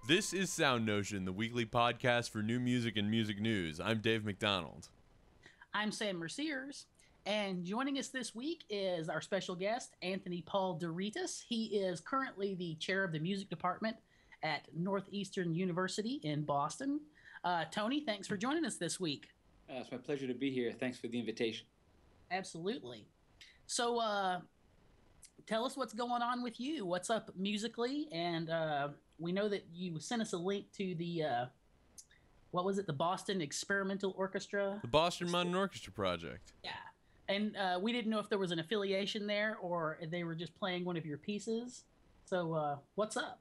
This is SoundNotion, the weekly podcast for new music and music news. I'm Dave McDonald. I'm Sam Merciers, and joining us this week is our special guest, Anthony Paul De Ritis. He is currently the chair of the music department at Northeastern University in Boston. Tony, thanks for joining us this week. It's my pleasure to be here. Thanks for the invitation. Absolutely. So, tell us what's going on with you. What's up musically? And we know that you sent us a link to the what was it? The Boston Experimental Orchestra. The Boston Modern Orchestra Project. Yeah, and we didn't know if there was an affiliation there or if they were just playing one of your pieces. So, what's up?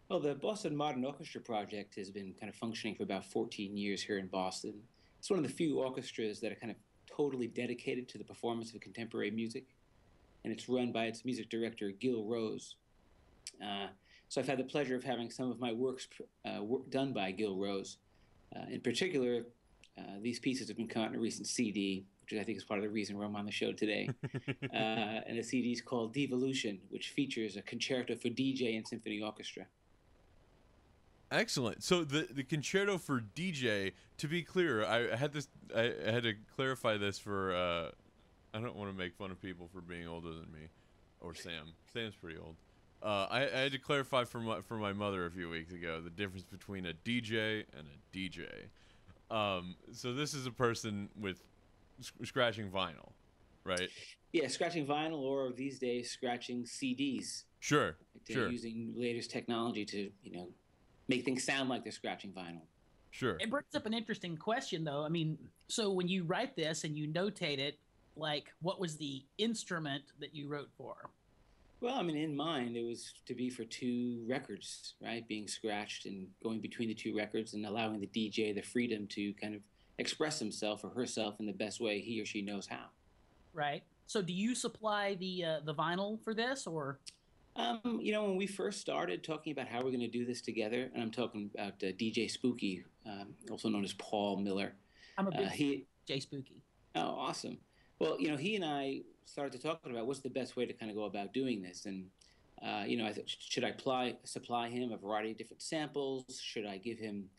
Well, the Boston Modern Orchestra Project has been kind of functioning for about 14 years here in Boston. It's one of the few orchestras that are kind of totally dedicated to the performance of contemporary music, and it's run by its music director, Gil Rose. So I've had the pleasure of having some of my works done by Gil Rose. In particular, these pieces have been caught in a recent CD, which I think is part of the reason why I'm on the show today. And the CD is called Devolution, which features a concerto for DJ and symphony orchestra. Excellent. So the concerto for DJ, to be clear, I had to clarify this for I don't want to make fun of people for being older than me, or Sam. Sam's pretty old. I had to clarify for my mother a few weeks ago the difference between a DJ and a DJ. So this is a person with scratching vinyl, right? Yeah, scratching vinyl, or these days scratching CDs. Sure. Sure. Using latest technology to make things sound like they're scratching vinyl. Sure. It brings up an interesting question, though. I mean, so when you write this and you notate it, like, what was the instrument that you wrote for? Well, I mean, in mind, it was to be for two records, right? Being scratched and going between the two records and allowing the DJ the freedom to kind of express himself or herself in the best way he or she knows how. Right. So do you supply the vinyl for this, or? When we first started talking about how we're going to do this together, and I'm talking about DJ Spooky, also known as Paul Miller. I'm a big DJ Spooky. Oh, awesome. Well, he and I started to talk about what's the best way to kind of go about doing this. And, I thought, should I supply him a variety of different samples? Should I give him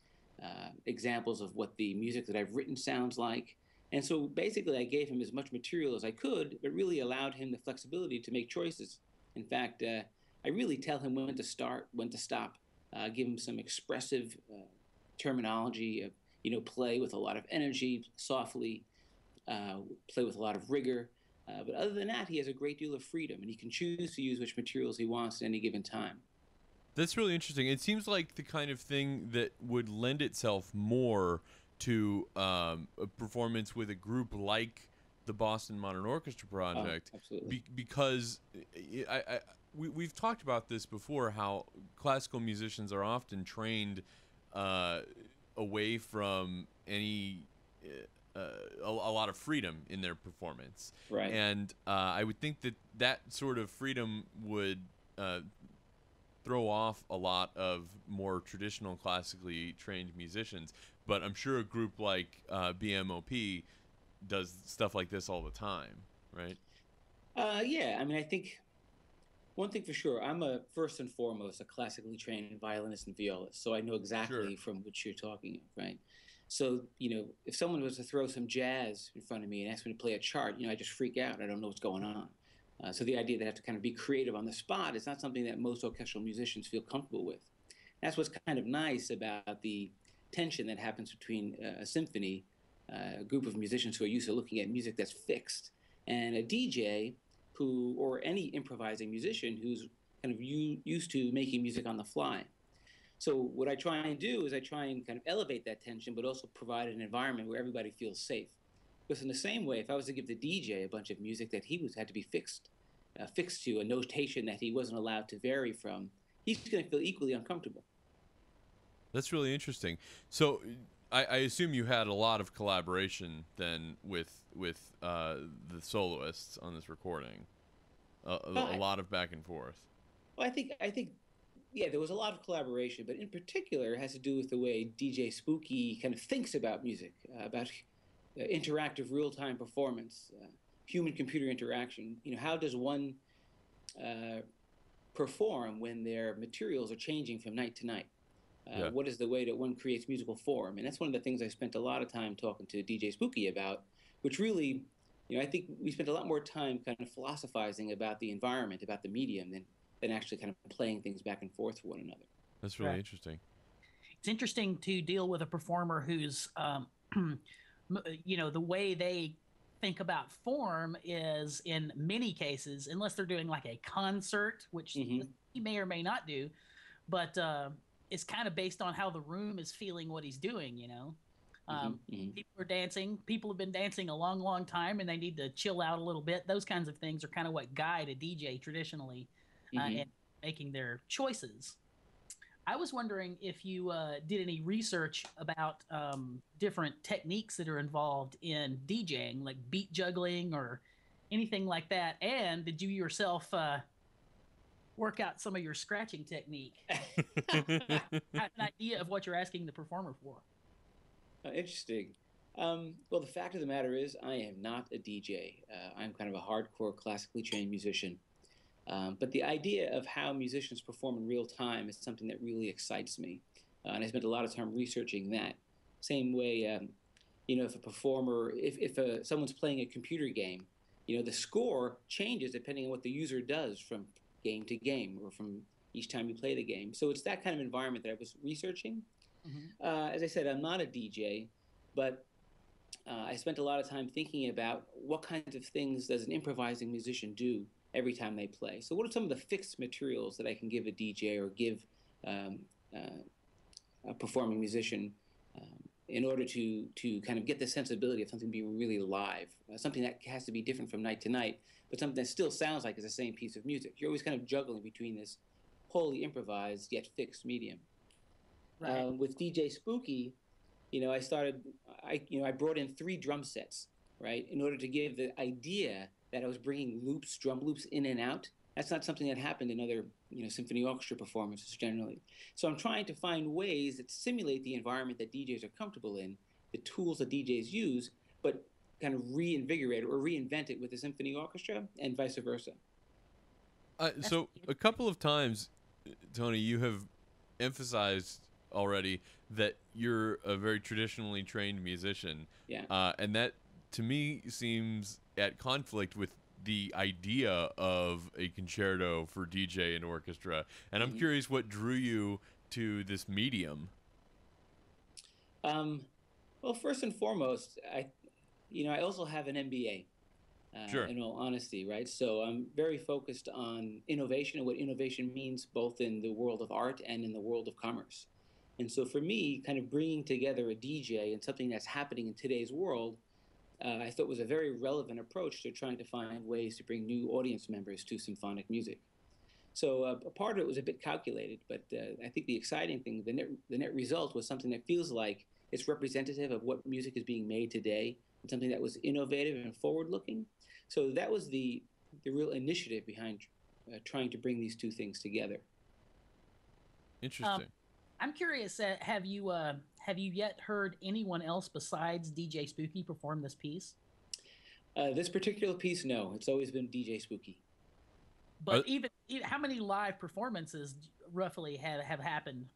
examples of what the music that I've written sounds like? And so basically I gave him as much material as I could, but really allowed him the flexibility to make choices. In fact, I really tell him when to start, when to stop, give him some expressive terminology, play with a lot of energy, softly, play with a lot of rigor. But other than that, he has a great deal of freedom, and he can choose to use which materials he wants at any given time. That's really interesting. It seems like the kind of thing that would lend itself more to a performance with a group like the Boston Modern Orchestra Project, because we've talked about this before, how classical musicians are often trained away from any a lot of freedom in their performance, right? And I would think that sort of freedom would throw off a lot of more traditional classically trained musicians. But I'm sure a group like BMOP does stuff like this all the time, right? Yeah, I mean, I think one thing for sure, I'm first and foremost a classically trained violinist and violist, so I know exactly from which you're talking, right? So, if someone was to throw some jazz in front of me and ask me to play a chart, I just freak out. I don't know what's going on. So the idea that I have to kind of be creative on the spot is not something that most orchestral musicians feel comfortable with. That's what's kind of nice about the tension that happens between a symphony, a group of musicians who are used to looking at music that's fixed, and a DJ or any improvising musician who's kind of used to making music on the fly. So what I try and do is I try and kind of elevate that tension, but also provide an environment where everybody feels safe. Because in the same way, if I was to give the DJ a bunch of music that he had to be fixed to, a notation that he wasn't allowed to vary from, he's going to feel equally uncomfortable. That's really interesting. So I assume you had a lot of collaboration then with the soloists on this recording, a lot of back and forth. Well, I think, yeah, there was a lot of collaboration, but in particular, it has to do with the way DJ Spooky kind of thinks about music, about interactive real-time performance, human-computer interaction. How does one perform when their materials are changing from night to night? Yeah. What is the way that one creates musical form? And that's one of the things I spent a lot of time talking to DJ Spooky about, which really, I think we spent a lot more time kind of philosophizing about the environment, about the medium, than actually kind of playing things back and forth for one another. That's really interesting. It's interesting to deal with a performer who's, the way they think about form is in many cases, unless they're doing like a concert, which he may or may not do, but it's kind of based on how the room is feeling what he's doing, People are dancing. People have been dancing a long, long time, and they need to chill out a little bit. Those kinds of things are kind of what guide a DJ traditionally in making their choices. I was wondering if you did any research about different techniques that are involved in DJing, like beat juggling or anything like that. And did you yourself work out some of your scratching technique? An idea of what you're asking the performer for. Interesting. Well, the fact of the matter is, I am not a DJ. I'm kind of a hardcore classically trained musician. But the idea of how musicians perform in real time is something that really excites me. And I spent a lot of time researching that. Same way, if a performer, if someone's playing a computer game, the score changes depending on what the user does from game to game or from each time you play the game. So it's that kind of environment that I was researching. As I said, I'm not a DJ, but I spent a lot of time thinking about what kinds of things does an improvising musician do every time they play. So what are some of the fixed materials that I can give a DJ or give a performing musician in order to kind of get the sensibility of something being really live, something that has to be different from night to night, but something that still sounds like it's the same piece of music. You're always kind of juggling between this wholly improvised yet fixed medium. Right. With DJ Spooky, I brought in 3 drum sets, right, in order to give the idea that I was bringing drum loops in and out. That's not something that happened in other, symphony orchestra performances generally. So I'm trying to find ways that simulate the environment that DJs are comfortable in, the tools that DJs use, but kind of reinvigorate or reinvent it with the symphony orchestra and vice versa. So a couple of times, Tony, you have emphasized already that you're a very traditionally trained musician. Yeah. And that, to me, seems at conflict with the idea of a concerto for DJ and orchestra. And I'm curious what drew you to this medium. Well, first and foremost, I also have an MBA. Sure. In all honesty, right? So I'm very focused on innovation and what innovation means both in the world of art and in the world of commerce. And so for me, kind of bringing together a DJ and something that's happening in today's world, I thought was a very relevant approach to trying to find ways to bring new audience members to symphonic music. So a part of it was a bit calculated, but I think the exciting thing, the net result was something that feels like it's representative of what music is being made today, and something that was innovative and forward-looking. So that was the real initiative behind trying to bring these two things together. Interesting. I'm curious, have you yet heard anyone else besides DJ Spooky perform this piece? This particular piece, no. It's always been DJ Spooky. But even how many live performances roughly have happened?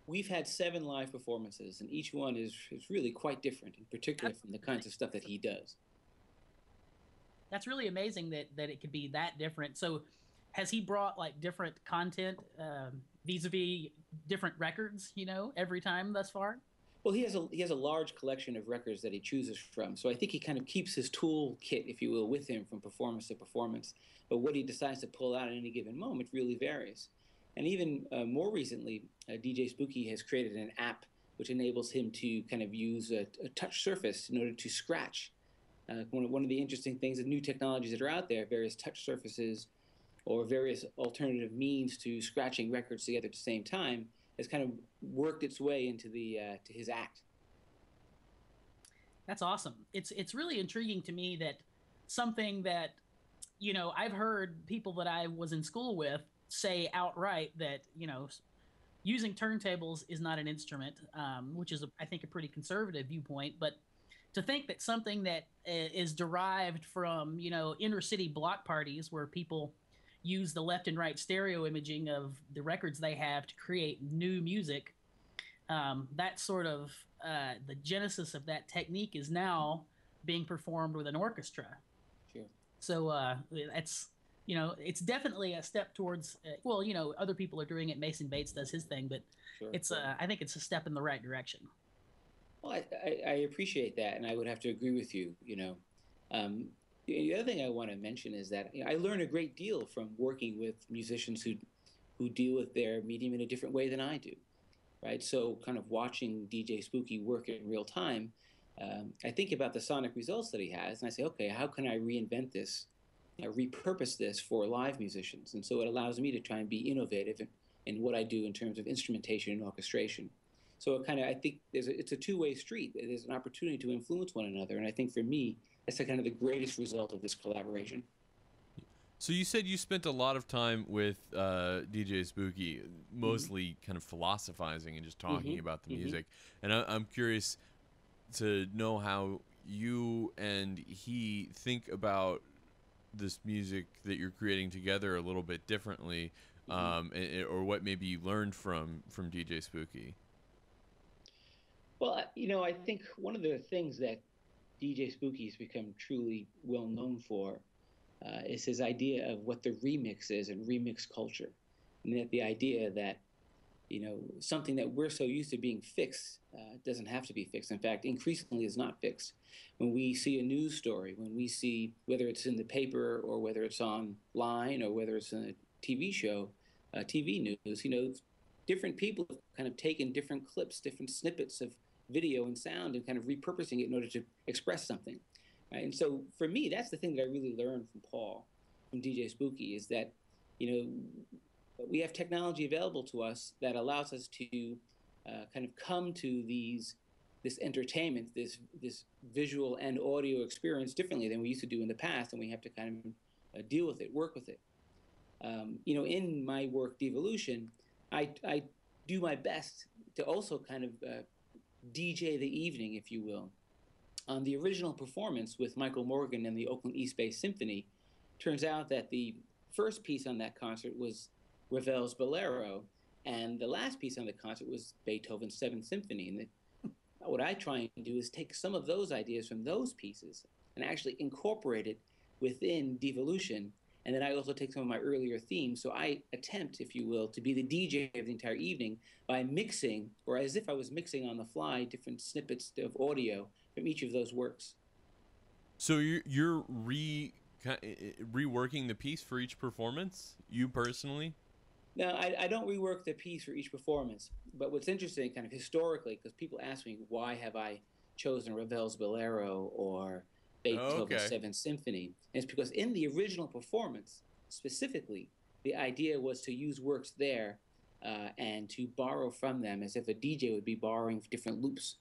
We've had 7 live performances, and each one is really quite different, in particular from the kinds of stuff that he does. That's really amazing that it could be that different. So has he brought like different content vis-a-vis different records, every time thus far? Well, he has a large collection of records that he chooses from. So I think he kind of keeps his tool kit, if you will, with him from performance to performance. But what he decides to pull out at any given moment really varies. And even more recently, DJ Spooky has created an app which enables him to kind of use a touch surface in order to scratch. One of the interesting things, the new technologies that are out there, various touch surfaces or various alternative means to scratching records together at the same time, has kind of worked its way into to his act. That's awesome. It's really intriguing to me that something that, I've heard people that I was in school with say outright that, using turntables is not an instrument, which is, I think, a pretty conservative viewpoint. But to think that something that is derived from, inner city block parties where people use the left and right stereo imaging of the records they have to create new music that sort of the genesis of that technique is now being performed with an orchestra. Sure. So that's it's definitely a step towards. Well, other people are doing it. Mason Bates does his thing, but Sure. it's I think it's a step in the right direction. Well, I appreciate that, and I would have to agree with you. The other thing I want to mention is that I learn a great deal from working with musicians who deal with their medium in a different way than I do, right? So, kind of watching DJ Spooky work in real time, I think about the sonic results that he has, and I say, okay, how can I reinvent this, repurpose this for live musicians? And so it allows me to try and be innovative in what I do in terms of instrumentation and orchestration. So I think it's a two-way street. There's an opportunity to influence one another, and I think for me, that's kind of the greatest result of this collaboration. So you said you spent a lot of time with DJ Spooky, mostly kind of philosophizing and just talking about the music. And I'm curious to know how you and he think about this music that you're creating together a little bit differently, or what maybe you learned from DJ Spooky. Well, I think one of the things that DJ Spooky has become truly well known for is his idea of what the remix is and remix culture. And that the idea that, something that we're so used to being fixed doesn't have to be fixed. In fact, increasingly is not fixed. When we see a news story, when we see, whether it's in the paper or whether it's online or whether it's in a TV show, TV news, different people have kind of taken different clips, different snippets of video and sound and kind of repurposing it in order to express something. Right? And so for me, that's the thing that I really learned from Paul, from DJ Spooky, is that, we have technology available to us that allows us to kind of come to this entertainment, this visual and audio experience differently than we used to do in the past, and we have to kind of deal with it, work with it. In my work, Devolution, I do my best to also kind of DJ the evening, if you will. On the original performance with Michael Morgan and the Oakland East Bay Symphony, turns out that the first piece on that concert was Ravel's Bolero, and the last piece on the concert was Beethoven's Seventh Symphony. And what I try and do is take some of those ideas from those pieces and actually incorporate it within Devolution. And then I also take some of my earlier themes. So I attempt, if you will, to be the DJ of the entire evening by mixing, or as if I was mixing on the fly, different snippets of audio from each of those works. So you're reworking the piece for each performance, you personally? No, I don't rework the piece for each performance. But what's interesting, kind of historically, because people ask me, why have I chosen Ravel's Bolero or Beethoven's Seventh Symphony? And it's because in the original performance, specifically, the idea was to use works there and to borrow from them as if a DJ would be borrowing different loops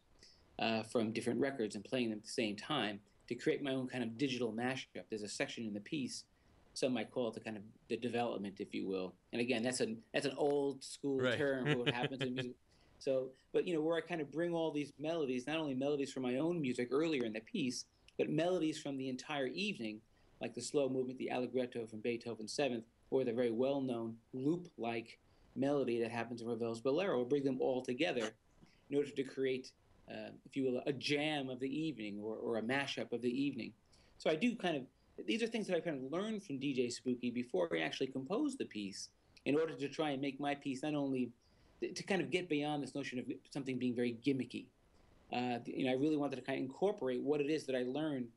from different records and playing them at the same time to create my own kind of digital mashup. There's a section in the piece, some might call it the kind of the development, if you will. And again, that's an old school term for what happens in music. So, but where I kind of bring all these melodies, not only melodies from my own music earlier in the piece, but melodies from the entire evening, like the slow movement, the allegretto from Beethoven's Seventh, or the very well-known loop-like melody that happens in Ravel's Bolero. We'll bring them all together in order to create, if you will, a jam of the evening or a mashup of the evening. So I do kind of, these are things that I kind of learned from DJ Spooky before I actually composed the piece in order to try and make my piece not only to kind of get beyond this notion of something being very gimmicky. I really wanted to kind of incorporate what it is that I learned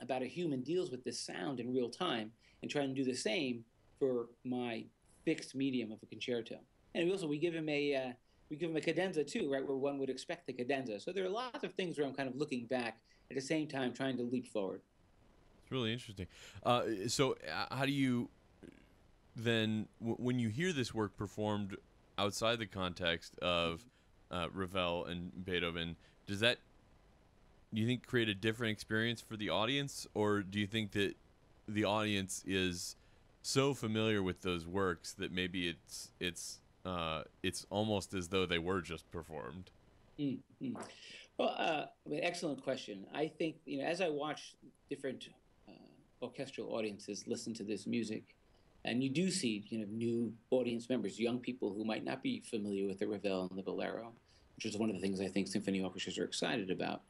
about a human deals with this sound in real time and try and do the same for my fixed medium of a concerto. And we give him a cadenza too, right, where one would expect the cadenza. So there are lots of things where I'm kind of looking back at the same time trying to leap forward. It's really interesting. So how do you then, when you hear this work performed outside the context of Ravel and Beethoven, does that, do you think, create a different experience for the audience, or do you think that the audience is so familiar with those works that maybe it's almost as though they were just performed? Mm-hmm. Well, excellent question. I think as I watch different orchestral audiences listen to this music, and you do see new audience members, young people who might not be familiar with the Ravel and the Bolero, which is one of the things I think symphony orchestras are excited about.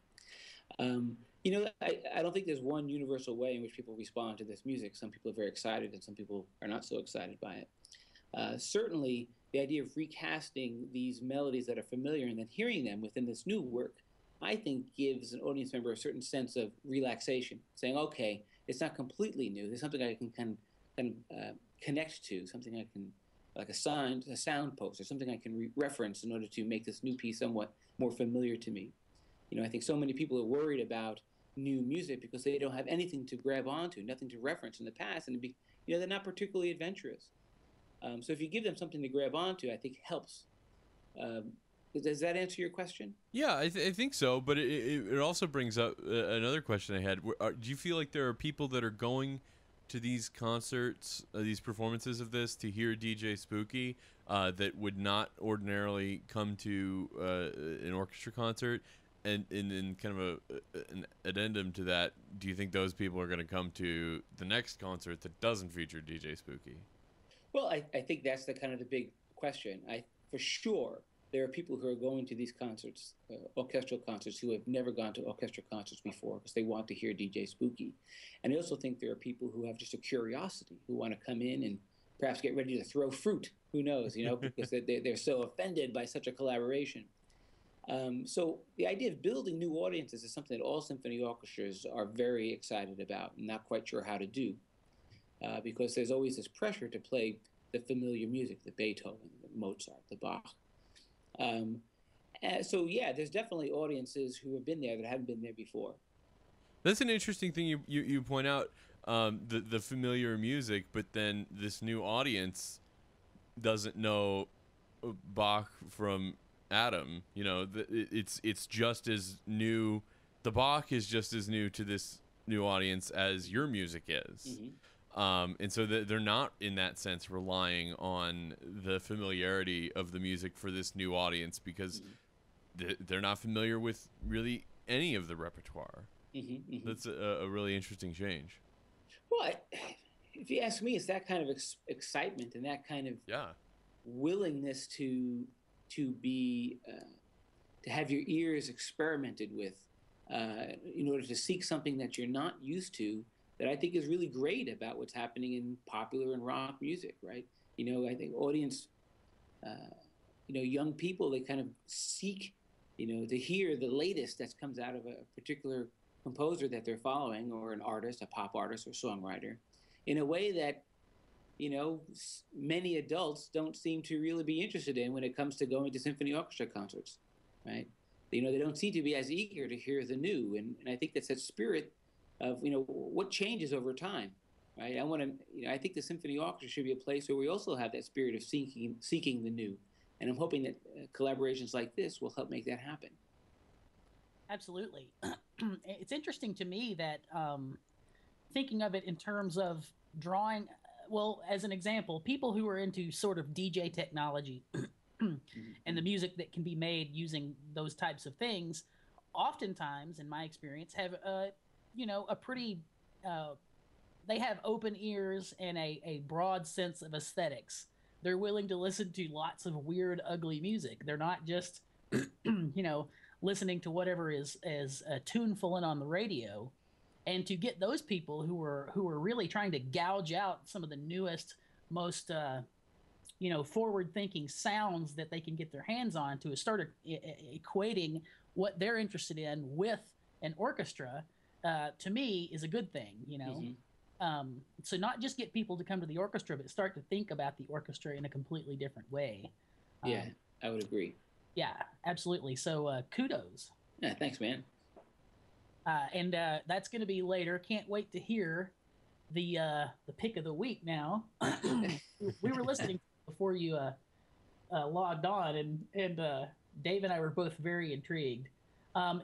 You know, I don't think there's one universal way in which people respond to this music. Some people are very excited and some people are not so excited by it. Certainly, the idea of recasting these melodies that are familiar and then hearing them within this new work, I think gives an audience member a certain sense of relaxation, saying, okay, it's not completely new. There's something I can connect to, something I can, like a sound post, or something I can reference in order to make this new piece somewhat more familiar to me. You know, I think so many people are worried about new music because they don't have anything to grab onto, nothing to reference in the past, and you know, they're not particularly adventurous. So if you give them something to grab onto, I think helps. Does that answer your question? Yeah, I think so. But it also brings up another question I had. Do you feel like there are people that are going to these concerts, these performances of this, to hear DJ Spooky that would not ordinarily come to an orchestra concert? And in kind of an addendum to that, do you think those people are going to come to the next concert that doesn't feature DJ Spooky? Well, I think that's the kind of the big question. For sure, there are people who are going to these concerts, orchestral concerts, who have never gone to orchestra concerts before because they want to hear DJ Spooky. And I also think there are people who have just a curiosity, who want to come in and perhaps get ready to throw fruit. Who knows, you know, because they're so offended by such a collaboration. So the idea of building new audiences is something that all symphony orchestras are very excited about and not quite sure how to do, because there's always this pressure to play the familiar music, the Beethoven, the Mozart, the Bach. So yeah, there's definitely audiences who have been there that haven't been there before. That's an interesting thing you point out, the familiar music, but then this new audience doesn't know Bach from Adam. You know, it's just as new. The Bach is just as new to this new audience as your music is. Mm-hmm. And so they're not, in that sense, relying on the familiarity of the music for this new audience because they're not familiar with really any of the repertoire. Mm-hmm, mm-hmm. That's a really interesting change. Well, if you ask me, it's that kind of excitement and that kind of willingness to have your ears experimented with in order to seek something that you're not used to, that I think is really great about what's happening in popular and rock music, right? You know, I think audience, young people, they kind of seek, to hear the latest that comes out of a particular composer that they're following, or an artist, a pop artist or songwriter, in a way that, many adults don't seem to really be interested in when it comes to going to symphony orchestra concerts, right? They don't seem to be as eager to hear the new. And I think that's that spirit of, what changes over time, right? I think the symphony orchestra should be a place where we also have that spirit of seeking the new. And I'm hoping that collaborations like this will help make that happen. Absolutely. It's interesting to me that thinking of it in terms of drawing, well, as an example, people who are into sort of DJ technology and the music that can be made using those types of things, oftentimes, in my experience, have a pretty they have open ears and a broad sense of aesthetics. They're willing to listen to lots of weird, ugly music. They're not just listening to whatever is tuneful and on the radio. And to get those people who are really trying to gouge out some of the newest, most forward-thinking sounds that they can get their hands on, to start equating what they're interested in with an orchestra, to me is a good thing. Mm-hmm. So not just get people to come to the orchestra, but start to think about the orchestra in a completely different way. Yeah, I would agree. Yeah, absolutely. So kudos. Yeah, thanks, man. And that's going to be later. Can't wait to hear the pick of the week now. We were listening before you logged on, and Dave and I were both very intrigued.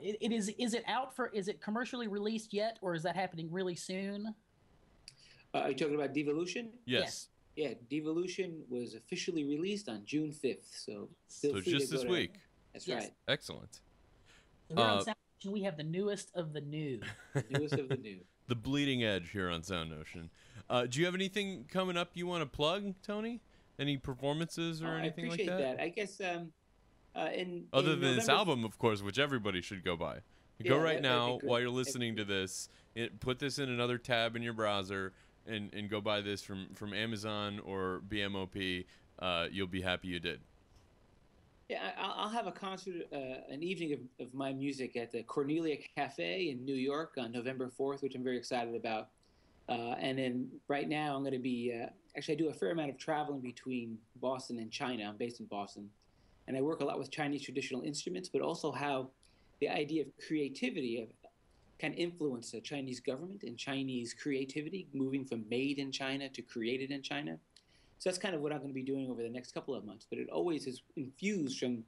Is it commercially released yet, or is that happening really soon? Are you talking about Devolution? Yes. Yeah, Devolution was officially released on June 5th. So just this week. That's right. Excellent. So here on SoundNotion, we have the newest of the new. Newest of the new. The bleeding edge here on SoundNotion. Do you have anything coming up you want to plug, Tony? Any performances or anything like that? I appreciate that. I guess Other in than this November, album, of course, which everybody should go buy. Go right now while you're listening to this. Put this in another tab in your browser and go buy this from Amazon or BMOP. You'll be happy you did. Yeah, I'll have a concert, an evening of my music at the Cornelia Cafe in New York on November 4th, which I'm very excited about. And then right now I'm going to be, actually I do a fair amount of traveling between Boston and China. I'm based in Boston. And I work a lot with Chinese traditional instruments, but also how the idea of creativity can influence the Chinese government and Chinese creativity, moving from made in China to created in China. So that's kind of what I'm going to be doing over the next couple of months. But it always is infused from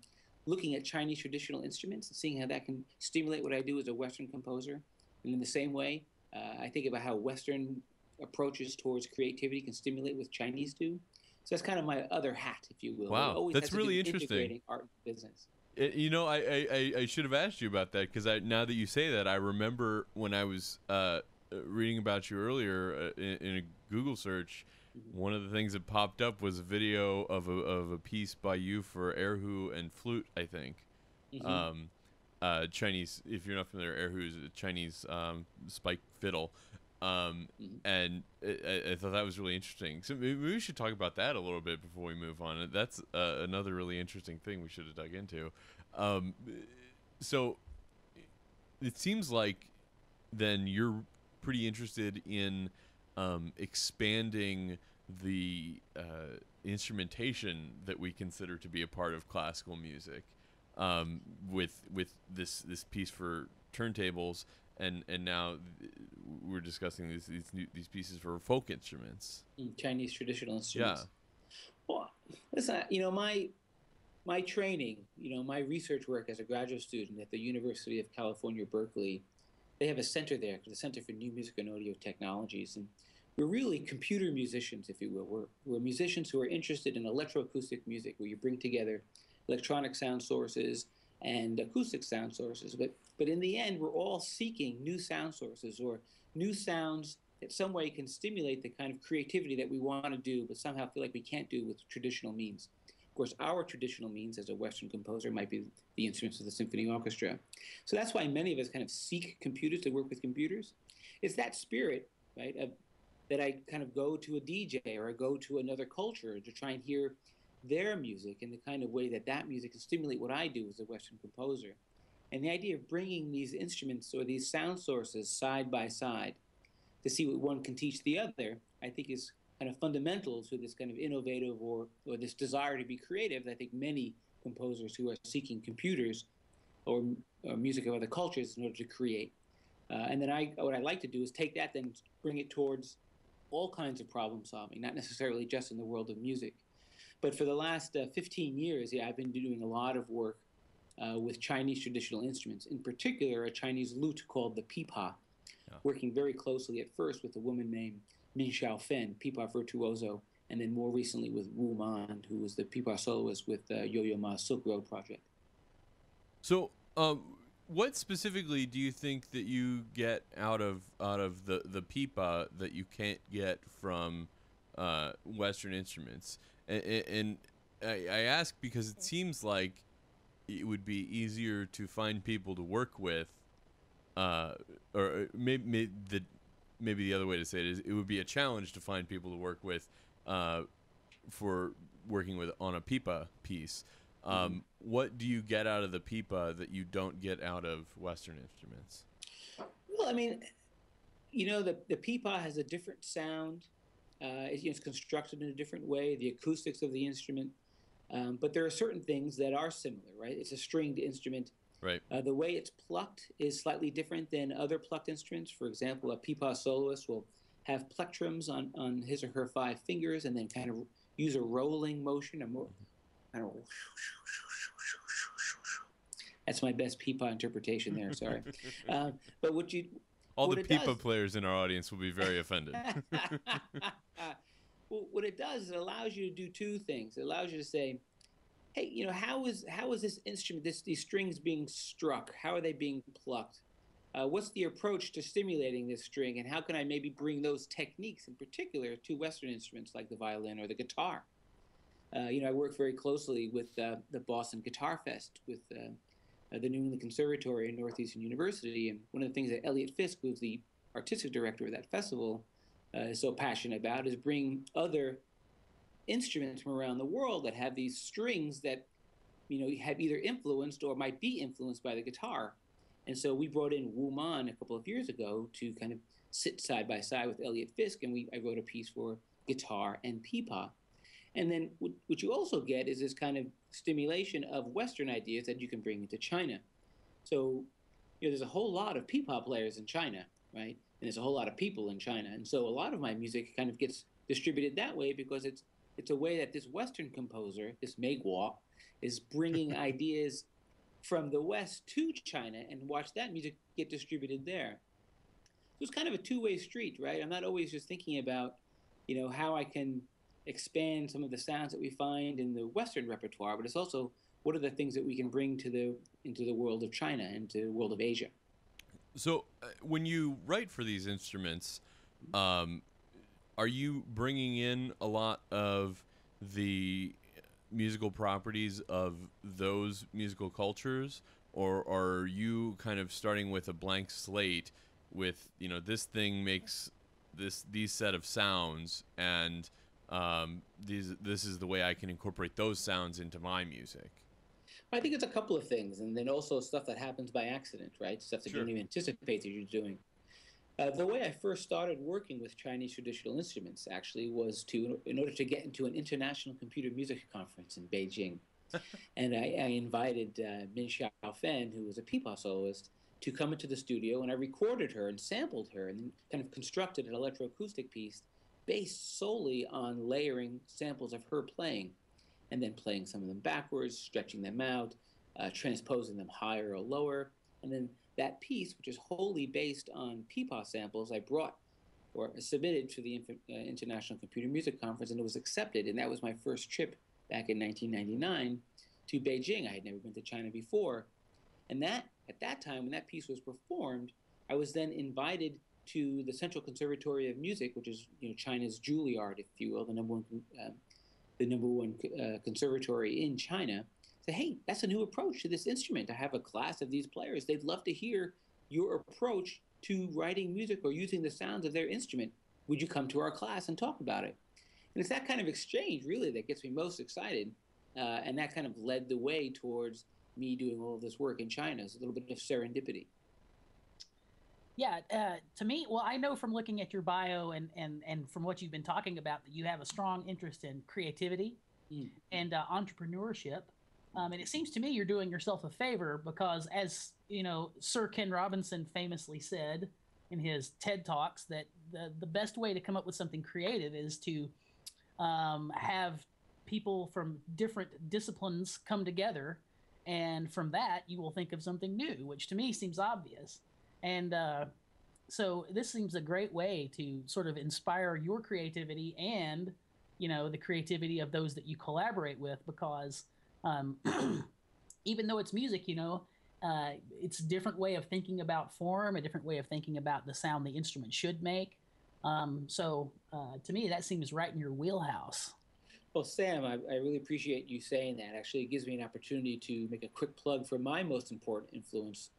looking at Chinese traditional instruments and seeing how that can stimulate what I do as a Western composer. And in the same way, I think about how Western approaches towards creativity can stimulate what Chinese do. So that's kind of my other hat, if you will. Wow, that's really interesting. Integrating art and business. I should have asked you about that because now that you say that, I remember when I was reading about you earlier in a Google search. Mm-hmm. One of the things that popped up was a video of a piece by you for erhu and flute, I think. Mm-hmm. Chinese, if you're not familiar, erhu is a Chinese spike fiddle. And I thought that was really interesting. So maybe we should talk about that a little bit before we move on. That's another really interesting thing we should have dug into. So it seems like then you're pretty interested in expanding the instrumentation that we consider to be a part of classical music with this piece for turntables. And now we're discussing these pieces for folk instruments, Chinese traditional instruments. Yeah. Well, listen, my training, my research work as a graduate student at the University of California, Berkeley, they have a center there, the Center for New Music and Audio Technologies, and we're really computer musicians, if you will. We're musicians who are interested in electroacoustic music, where you bring together electronic sound sources and acoustic sound sources. But in the end, we're all seeking new sound sources or new sounds that some way can stimulate the kind of creativity that we want to do, but somehow feel like we can't do with traditional means. Of course, our traditional means as a Western composer might be the instruments of the symphony orchestra. So that's why many of us kind of seek computers to work with computers. It's that spirit, right, that I kind of go to a DJ or I go to another culture to try and hear their music in the kind of way that music can stimulate what I do as a Western composer. And the idea of bringing these instruments or these sound sources side by side to see what one can teach the other, I think is kind of fundamental to this kind of innovative or this desire to be creative that I think many composers who are seeking computers or music of other cultures in order to create. And then what I like to do is take that, then bring it towards all kinds of problem solving, not necessarily just in the world of music. But for the last 15 years, I've been doing a lot of work with Chinese traditional instruments, in particular a Chinese lute called the pipa, working very closely at first with a woman named Min Xiaofen, pipa virtuoso, and then more recently with Wu Man, who was the pipa soloist with Yo-Yo Ma's Silk Road project. So, what specifically do you think that you get out of the pipa that you can't get from Western instruments? And I ask because it seems like it would be easier to find people to work with, or maybe the other way to say it is it would be a challenge to find people to work with for working with on a pipa piece. What do you get out of the pipa that you don't get out of Western instruments? Well, I mean, the pipa has a different sound. It's constructed in a different way, the acoustics of the instrument. But there are certain things that are similar, right? It's a stringed instrument. Right. The way it's plucked is slightly different than other plucked instruments. For example, a pipa soloist will have plectrums on his or her 5 fingers and then kind of use a rolling motion. That's my best pipa interpretation there, sorry. But all the pipa players in our audience will be very offended. Well, what it does is it allows you to do 2 things. It allows you to say, hey, how is this instrument, these strings being struck? How are they being plucked? What's the approach to stimulating this string, and how can I maybe bring those techniques in particular to Western instruments like the violin or the guitar? I work very closely with the Boston Guitar Fest with the New England Conservatory and Northeastern University. And one of the things that Elliot Fisk, who's the artistic director of that festival, is so passionate about is bringing other instruments from around the world that have these strings that, have either influenced or might be influenced by the guitar. And so we brought in Wu Man a couple of years ago to kind of sit side by side with Elliot Fisk, and I wrote a piece for guitar and pipa. And then what you also get is this kind of stimulation of Western ideas that you can bring into China. So, there's a whole lot of pipa players in China, right? And there's a whole lot of people in China. And so a lot of my music kind of gets distributed that way because it's a way that this Western composer, this Meiguo, is bringing ideas from the West to China and watch that music get distributed there. So it's kind of a two-way street, right? I'm not always just thinking about, how I can expand some of the sounds that we find in the Western repertoire, but it's also what are the things that we can bring into the world of China and to the world of Asia. So when you write for these instruments, are you bringing in a lot of the musical properties of those musical cultures, or are you kind of starting with a blank slate with, this thing makes these set of sounds, and this is the way I can incorporate those sounds into my music? I think it's a couple of things, and then also stuff that happens by accident, right? Stuff that you don't even anticipate that you're doing. The way I first started working with Chinese traditional instruments actually was in order to get into an international computer music conference in Beijing. And I invited Min Xiaofen, who was a pipa soloist, to come into the studio, and I recorded her and sampled her and then kind of constructed an electroacoustic piece based solely on layering samples of her playing and then playing some of them backwards, stretching them out, transposing them higher or lower. And then that piece, which is wholly based on pipa samples, I brought or submitted to the International Computer Music Conference, and it was accepted. And that was my first trip back in 1999 to Beijing. I had never been to China before. And at that time, when that piece was performed, I was then invited to the Central Conservatory of Music, which is China's Juilliard, if you will, the number one conservatory in China. Say, hey, that's a new approach to this instrument. I have a class of these players. They'd love to hear your approach to writing music or using the sounds of their instrument. Would you come to our class and talk about it? And it's that kind of exchange, really, that gets me most excited. And that kind of led the way towards me doing all of this work in China. It's a little bit of serendipity. Yeah, to me, well, I know from looking at your bio and from what you've been talking about that you have a strong interest in creativity and entrepreneurship. And it seems to me you're doing yourself a favor because, as Sir Ken Robinson famously said in his TED Talks, that the best way to come up with something creative is to have people from different disciplines come together, and from that you will think of something new, which to me seems obvious. And so this seems a great way to sort of inspire your creativity and, the creativity of those that you collaborate with, because even though it's music, it's a different way of thinking about form, a different way of thinking about the sound the instrument should make. So to me, that seems right in your wheelhouse. Well, Sam, I really appreciate you saying that. Actually, it gives me an opportunity to make a quick plug for my most important influence.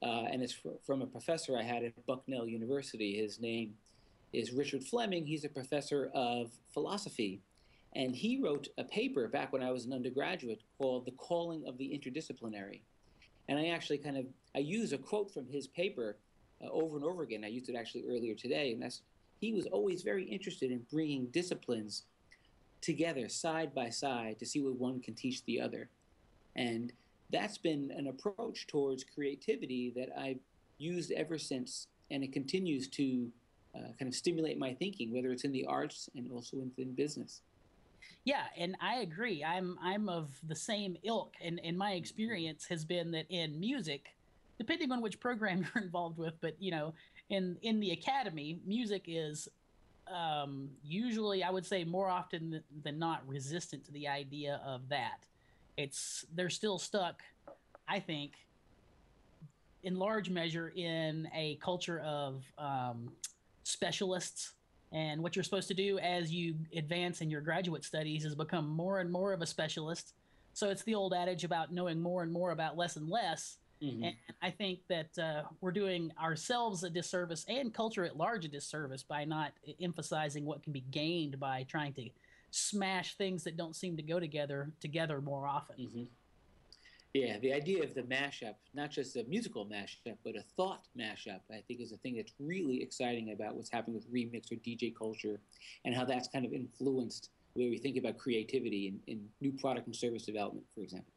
And it's from a professor I had at Bucknell University. His name is Richard Fleming. He's a professor of philosophy. And he wrote a paper back when I was an undergraduate called The Calling of the Interdisciplinary. And I actually I use a quote from his paper over and over again. I used it actually earlier today. And he was always very interested in bringing disciplines together side by side to see what one can teach the other. And that's been an approach towards creativity that I've used ever since, and it continues to kind of stimulate my thinking, whether it's in the arts and also in business. Yeah, and I agree. I'm of the same ilk, and my experience has been that in music, depending on which program you're involved with, but in the academy, music is usually, I would say, more often than not, resistant to the idea of that. They're still stuck, I think, in large measure in a culture of specialists And what you're supposed to do as you advance in your graduate studies is become more and more of a specialist. So it's the old adage about knowing more and more about less and less. Mm-hmm. And I think that we're doing ourselves a disservice and culture at large a disservice by not emphasizing what can be gained by trying to smash things that don't seem to go together more often. Mm-hmm. Yeah, the idea of the mashup, not just a musical mashup, but a thought mashup, I think is a thing that's really exciting about what's happening with remix or DJ culture and how that's kind of influenced the way we think about creativity in new product and service development, for example.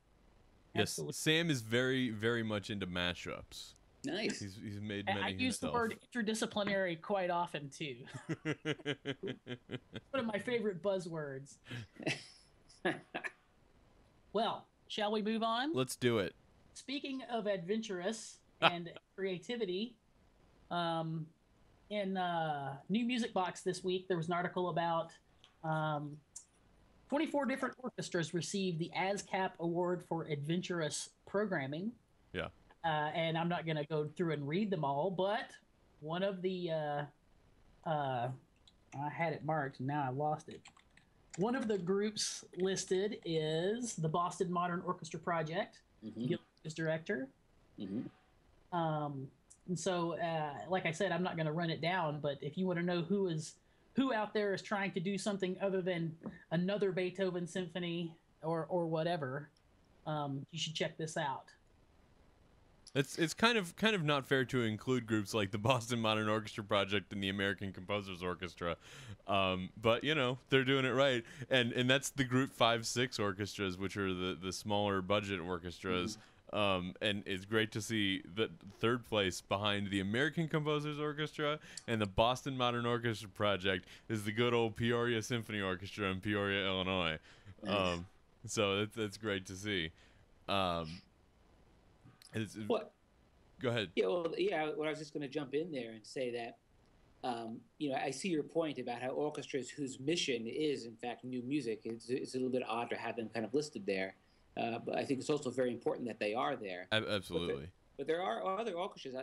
Yes, Absolutely. Sam is very, very much into mashups. Nice. He's made many I use the word interdisciplinary quite often, too. One of my favorite buzzwords. Well, shall we move on? Let's do it. Speaking of adventurous and creativity, in New Music Box this week, there was an article about 24 different orchestras received the ASCAP Award for Adventurous Programming. Yeah. And I'm not going to go through and read them all, but one of the I had it marked, and now I lost it. One of the groups listed is the Boston Modern Orchestra Project. Mm-hmm. Gil is director. Mm-hmm. And so, like I said, I'm not going to run it down, but if you want to know who out there is trying to do something other than another Beethoven symphony or whatever, you should check this out. It's kind of not fair to include groups like the Boston Modern Orchestra Project and the American Composers Orchestra, but they're doing it right, and that's the Group 5-6 orchestras, which are the smaller budget orchestras, and it's great to see the third place behind the American Composers Orchestra and the Boston Modern Orchestra Project is the good old Peoria Symphony Orchestra in Peoria, Illinois. Nice. So that's great to see. What? Go ahead. Yeah, well, I was just going to jump in there and say that, I see your point about how orchestras whose mission is, in fact, new music, it's a little bit odd to have them kind of listed there. But I think it's also very important that they are there. Absolutely. But there are other orchestras.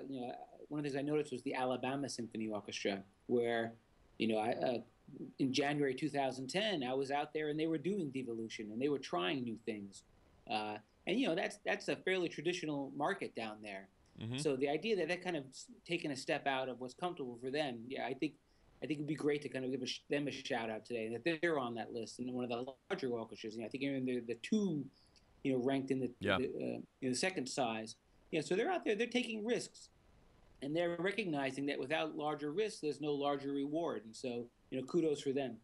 One of the things I noticed was the Alabama Symphony Orchestra, where, in January 2010, I was out there and they were doing devolution and they were trying new things. And that's a fairly traditional market down there. Mm-hmm. So the idea that kind of taking a step out of what's comfortable for them, I think it'd be great to kind of give them a shout out today, and that they're on that list and one of the larger orchestras. I think even the two, ranked in the second size. So they're out there, they're taking risks, and they're recognizing that without larger risks, there's no larger reward. And so kudos for them.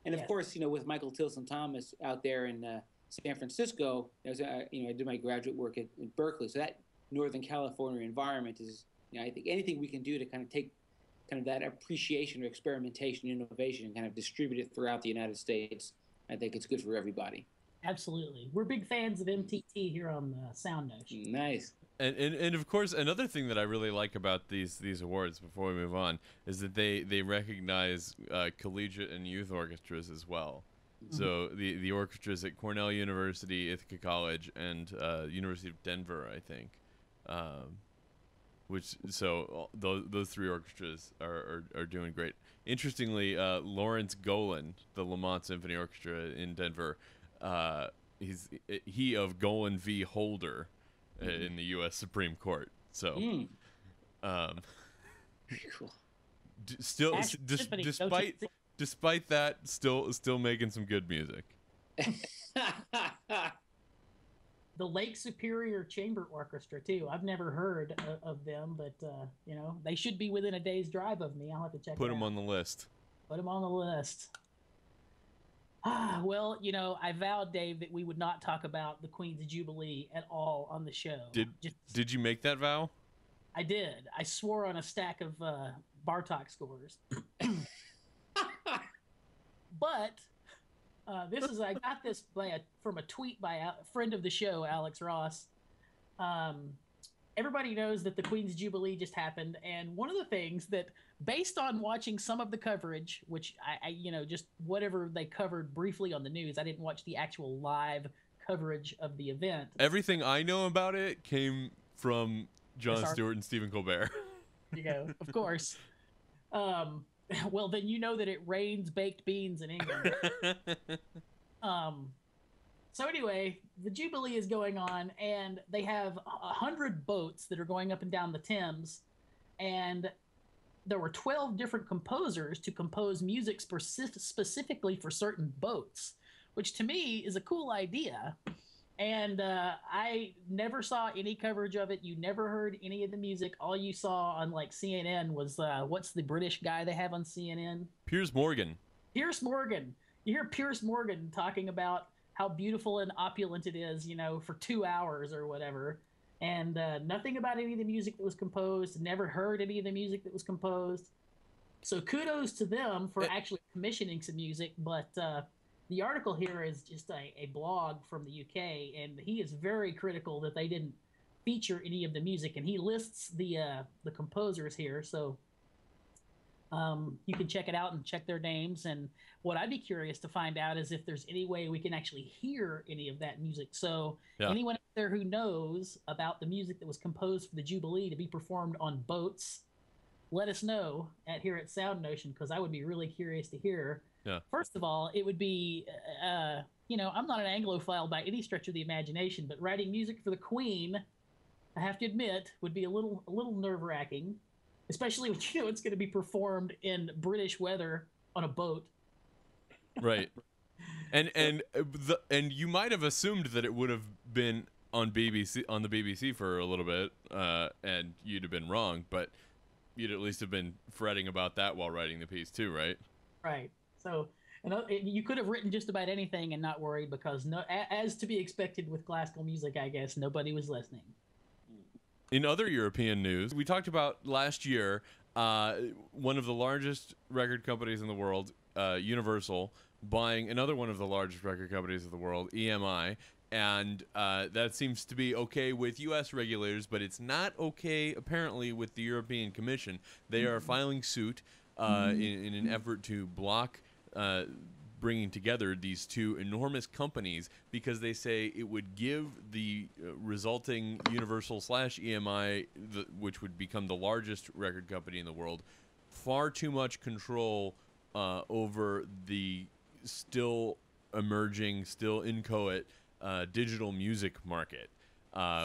And of course, with Michael Tilson Thomas out there in San Francisco, I did my graduate work at Berkeley, so that Northern California environment is, I think anything we can do to kind of take kind of that appreciation or experimentation, innovation, and kind of distribute it throughout the United States, I think it's good for everybody. Absolutely. We're big fans of MTT here on SoundNotion. Nice. And of course, another thing that I really like about these awards, before we move on, is that they recognize collegiate and youth orchestras as well. Mm-hmm. So the orchestras at Cornell University, Ithaca College, and University of Denver, I think. Those three orchestras are doing great. Interestingly, Lawrence Golan, the Lamont Symphony Orchestra in Denver, he of Golan v. Holder in the U.S. Supreme Court. So, very cool. Despite that, still making some good music. The Lake Superior Chamber Orchestra too. I've never heard of them, but they should be within a day's drive of me. I'll have to check. Put them on the list. Put them on the list. Well, I vowed, Dave, that we would not talk about the Queen's Jubilee at all on the show. Did you make that vow? I did. I swore on a stack of Bartok scores. But I got this from a tweet by a friend of the show, Alex Ross. Everybody knows that the Queen's Jubilee just happened, and one of the things that, based on watching some of the coverage, which I just whatever they covered briefly on the news, I didn't watch the actual live coverage of the event. Everything I know about it came from Jon Stewart and Stephen Colbert. There you go, of course. Well, then you know that it rains baked beans in England. So anyway, the Jubilee is going on, and they have 100 boats that are going up and down the Thames, and there were 12 different composers to compose music specifically for certain boats, which to me is a cool idea. And I never saw any coverage of it. You never heard any of the music. All you saw on like CNN was what's the British guy they have on CNN? Piers Morgan. Piers Morgan. You hear Piers Morgan talking about how beautiful and opulent it is, you know, for 2 hours or whatever. And nothing about any of the music that was composed. Never heard any of the music that was composed. So kudos to them for actually commissioning some music. But the article here is just a blog from the UK, and he is very critical that they didn't feature any of the music. And he lists the composers here, so you can check it out and check their names. And what I'd be curious to find out is if there's any way we can actually hear any of that music. So anyone out there who knows about the music that was composed for the Jubilee to be performed on boats, let us know here at SoundNotion, because I would be really curious to hear. Yeah. First of all, it would be, you know, I'm not an Anglophile by any stretch of the imagination, but writing music for the Queen, I have to admit, would be a little nerve-wracking, especially when you know it's going to be performed in British weather on a boat. Right. And you might have assumed that it would have been on the BBC for a little bit, and you'd have been wrong, but you'd at least have been fretting about that while writing the piece too, right? Right. So, you could have written just about anything and not worried, because as to be expected with classical music, I guess nobody was listening. In other European news, we talked about last year one of the largest record companies in the world, Universal, buying another one of the largest record companies of the world, EMI, and that seems to be okay with U.S. regulators, but it's not okay, apparently, with the European Commission. They are filing suit in an effort to block bringing together these two enormous companies, because they say it would give the resulting Universal/EMI, which would become the largest record company in the world, far too much control over the still emerging, still inchoate digital music market,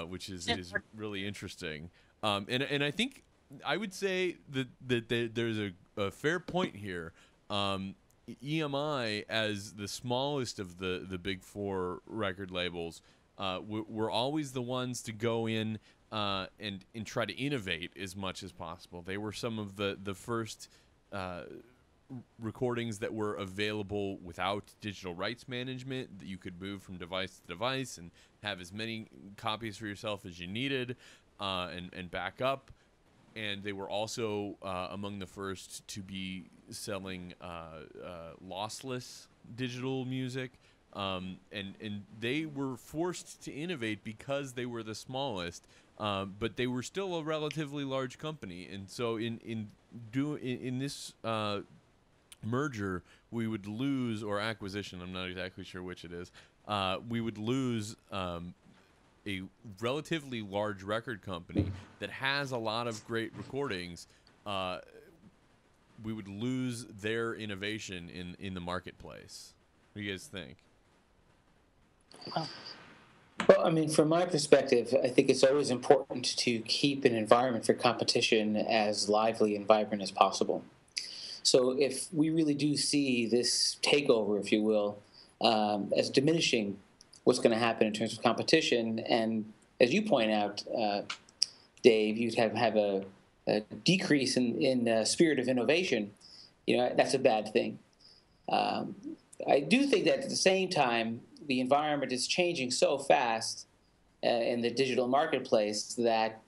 which is really interesting. And I think I would say that there's a fair point here. EMI, as the smallest of the big four record labels, were always the ones to go in and try to innovate as much as possible. They were some of the first recordings that were available without digital rights management, that you could move from device to device and have as many copies for yourself as you needed, and back up. And they were also among the first to be selling lossless digital music, and they were forced to innovate because they were the smallest, but they were still a relatively large company. And so in this merger, we would lose, or acquisition, I'm not exactly sure which it is, we would lose a relatively large record company that has a lot of great recordings. We would lose their innovation in the marketplace. What do you guys think? Well, I mean, from my perspective, I think it's always important to keep an environment for competition as lively and vibrant as possible. So if we really do see this takeover, if you will, as diminishing what's going to happen in terms of competition, and as you point out, Dave, you'd have a decrease in spirit of innovation, you know, that's a bad thing. I do think that at the same time, the environment is changing so fast in the digital marketplace that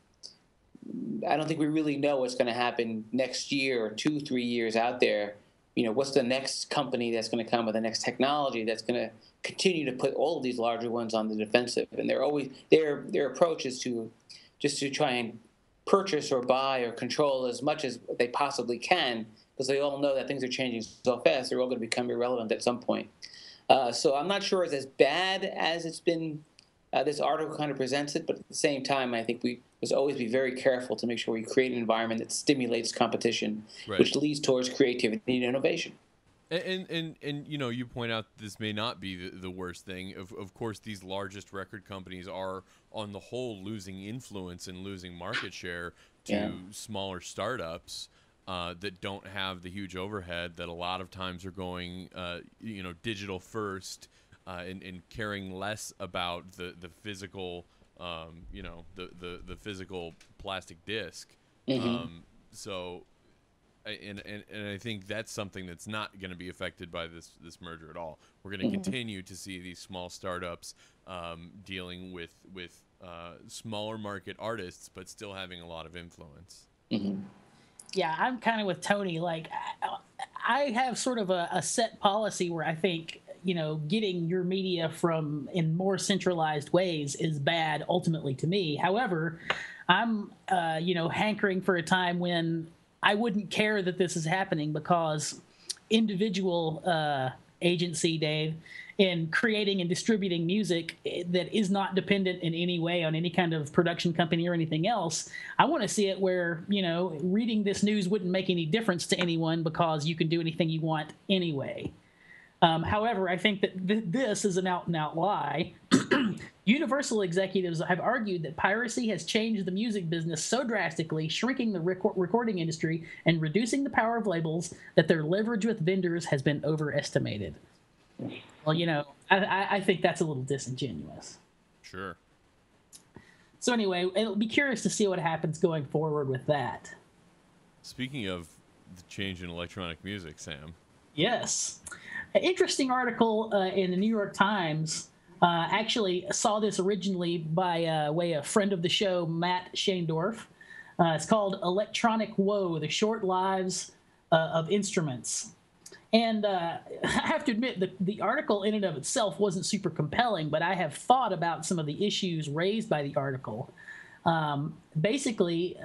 I don't think we really know what's going to happen next year or 2-3 years out there. You know, what's the next company that's going to come with the next technology that's going to continue to put all of these larger ones on the defensive? And they're always their approach is to try and purchase or buy or control as much as they possibly can, because they all know that things are changing so fast, they're all going to become irrelevant at some point. So I'm not sure it's as bad as it's been this article kind of presents it, but at the same time, I think we must always be very careful to make sure we create an environment that stimulates competition, which leads towards creativity and innovation. And you know, you point out this may not be the worst thing. Of course, these largest record companies are, on the whole, losing influence and losing market share to smaller startups that don't have the huge overhead that a lot of times are going, you know, digital first and caring less about the physical, you know, the physical plastic disc. So. And I think that's something that's not going to be affected by this merger at all. We're going to continue to see these small startups dealing with smaller market artists, but still having a lot of influence. Yeah, I'm kind of with Tony. Like, I have sort of a set policy where I think, you know, getting your media from in more centralized ways is bad ultimately to me. However, I'm, you know, hankering for a time when I wouldn't care that this is happening, because individual agency, Dave, in creating and distributing music that is not dependent in any way on any kind of production company or anything else, I want to see it where, you know, reading this news wouldn't make any difference to anyone because you can do anything you want anyway. However, I think that this is an out-and-out lie. Universal executives have argued that piracy has changed the music business so drastically, shrinking the recording industry and reducing the power of labels, that their leverage with vendors has been overestimated. Well, you know, I think that's a little disingenuous. Sure. So anyway, it'll be curious to see what happens going forward with that. Speaking of the change in electronic music, Sam. Yes. An interesting article in the New York Times. Actually saw this originally by way of friend of the show, Matt Shaendorf. It's called Electronic Woe, The Short Lives of Instruments. And I have to admit, the article in and of itself wasn't super compelling, but I have thought about some of the issues raised by the article. Basically,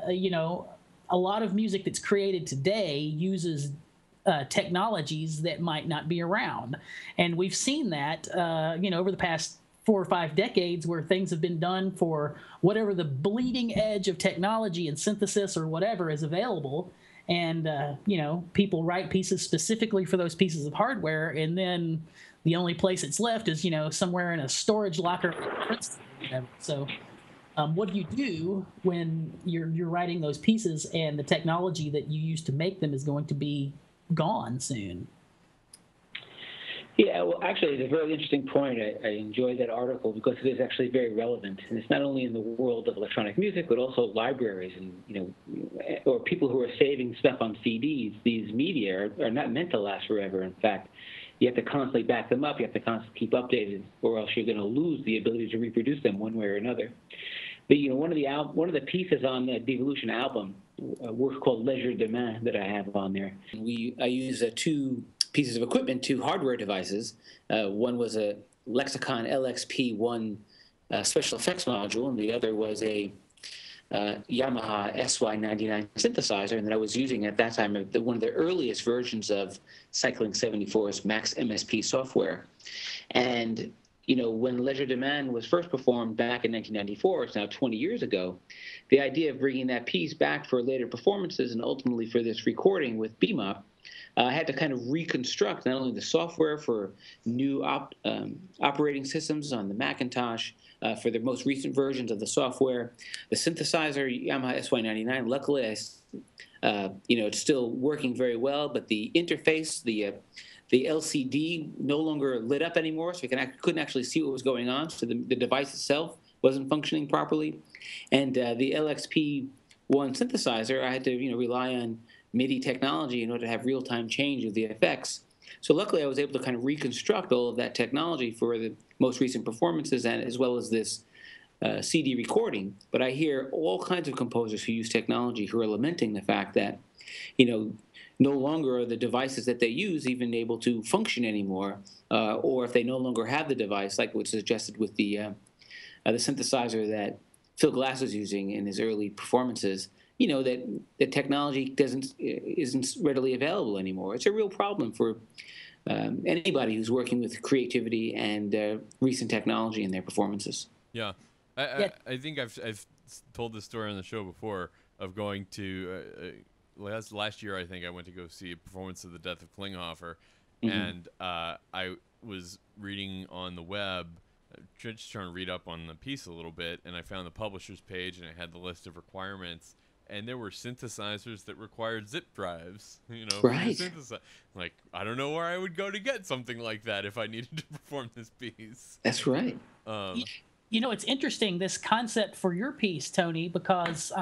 you know, a lot of music that's created today uses technologies that might not be around. And we've seen that, you know, over the past 4 or 5 decades, where things have been done for whatever the bleeding edge of technology and synthesis or whatever is available. And, you know, people write pieces specifically for those pieces of hardware. And then the only place it's left is, you know, somewhere in a storage locker. So what do you do when you're writing those pieces and the technology that you used to make them is going to be gone soon? Yeah, well, actually, it's a very interesting point. I enjoyed that article because it is actually very relevant, and it's not only in the world of electronic music, but also libraries and, you know, or people who are saving stuff on CDs. These media are not meant to last forever. In fact, you have to constantly back them up. You have to constantly keep updated, or else you're going to lose the ability to reproduce them one way or another. But, you know, one of the pieces on the Devolution album, a work called Leisure Demain that I have on there. I use 2 pieces of equipment, 2 hardware devices. One was a Lexicon LXP1 special effects module, and the other was a Yamaha SY99 synthesizer, and that I was using at that time one of the earliest versions of Cycling 74's Max MSP software. And you know, when Leisure Demain was first performed back in 1994, it's now 20 years ago, the idea of bringing that piece back for later performances and ultimately for this recording with BMOP, I had to kind of reconstruct not only the software for new operating systems on the Macintosh, for the most recent versions of the software, the synthesizer, Yamaha SY99. Luckily, you know, it's still working very well, but the interface, the LCD no longer lit up anymore, so you couldn't actually see what was going on. So the device itself wasn't functioning properly. And the LXP1 synthesizer, I had to, you know, rely on MIDI technology in order to have real-time change of the effects. So luckily, I was able to kind of reconstruct all of that technology for the most recent performances, and as well as this CD recording. But I hear all kinds of composers who use technology who are lamenting the fact that, you know, no longer are the devices that they use even able to function anymore, or if they no longer have the device, like what's suggested with the synthesizer that Phil Glass was using in his early performances, you know, that the technology isn't readily available anymore. It's a real problem for anybody who's working with creativity and recent technology in their performances. Yeah, I think I've told this story on the show before of going to last year. I think I went to go see a performance of The Death of Klinghoffer, and I was reading on the web, just trying to read up on the piece a little bit, and I found the publisher's page, and it had the list of requirements. And there were synthesizers that required zip drives, Right. Like, I don't know where I would go to get something like that if I needed to perform this piece. That's right. It's interesting, this concept for your piece, Tony, because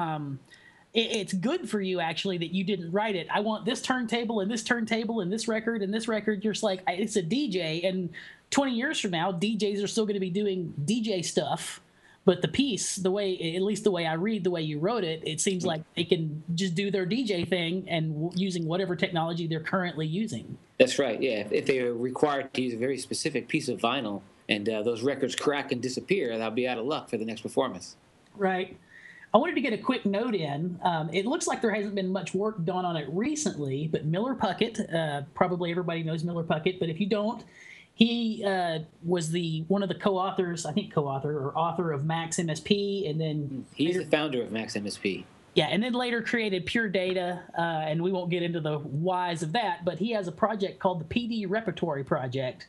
it's good for you, actually, that you didn't write it. I want this turntable and this turntable and this record and this record. You're just like, it's a DJ. And 20 years from now, DJs are still going to be doing DJ stuff. But the piece, at least the way I read the way you wrote it, it seems like they can just do their DJ thing and using whatever technology they're currently using. That's right, yeah. If they are required to use a very specific piece of vinyl and those records crack and disappear, they'll be out of luck for the next performance. Right. I wanted to get a quick note in. It looks like there hasn't been much work done on it recently, but Miller Puckett, probably everybody knows Miller Puckett, but if you don't, he was one of the co-authors, I think co-author or author of Max MSP, and then he's the founder of Max MSP. Yeah, and then later created Pure Data, and we won't get into the whys of that, but he has a project called the PD Repertory Project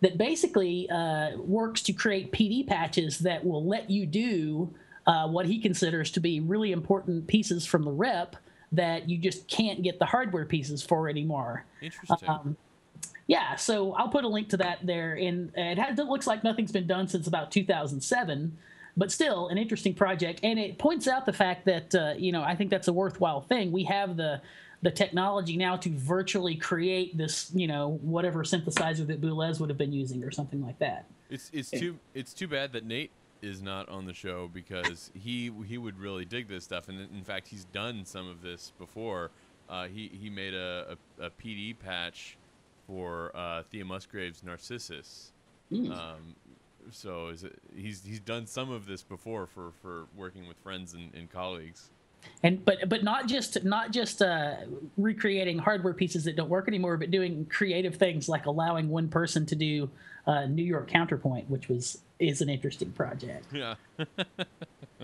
that basically works to create PD patches that will let you do what he considers to be really important pieces from the rep that you just can't get the hardware pieces for anymore. Interesting. Yeah, so I'll put a link to that there. And it looks like nothing's been done since about 2007, but still an interesting project. And it points out the fact that, I think that's a worthwhile thing. We have the technology now to virtually create this, whatever synthesizer that Boulez would have been using or something like that. It's too bad that Nate is not on the show, because he would really dig this stuff. And in fact, he's done some of this before. He made a PD patch for Thea Musgrave's Narcissus. So he's done some of this before for working with friends and colleagues. And but not just recreating hardware pieces that don't work anymore, but doing creative things like allowing one person to do New York Counterpoint, which is an interesting project. Yeah.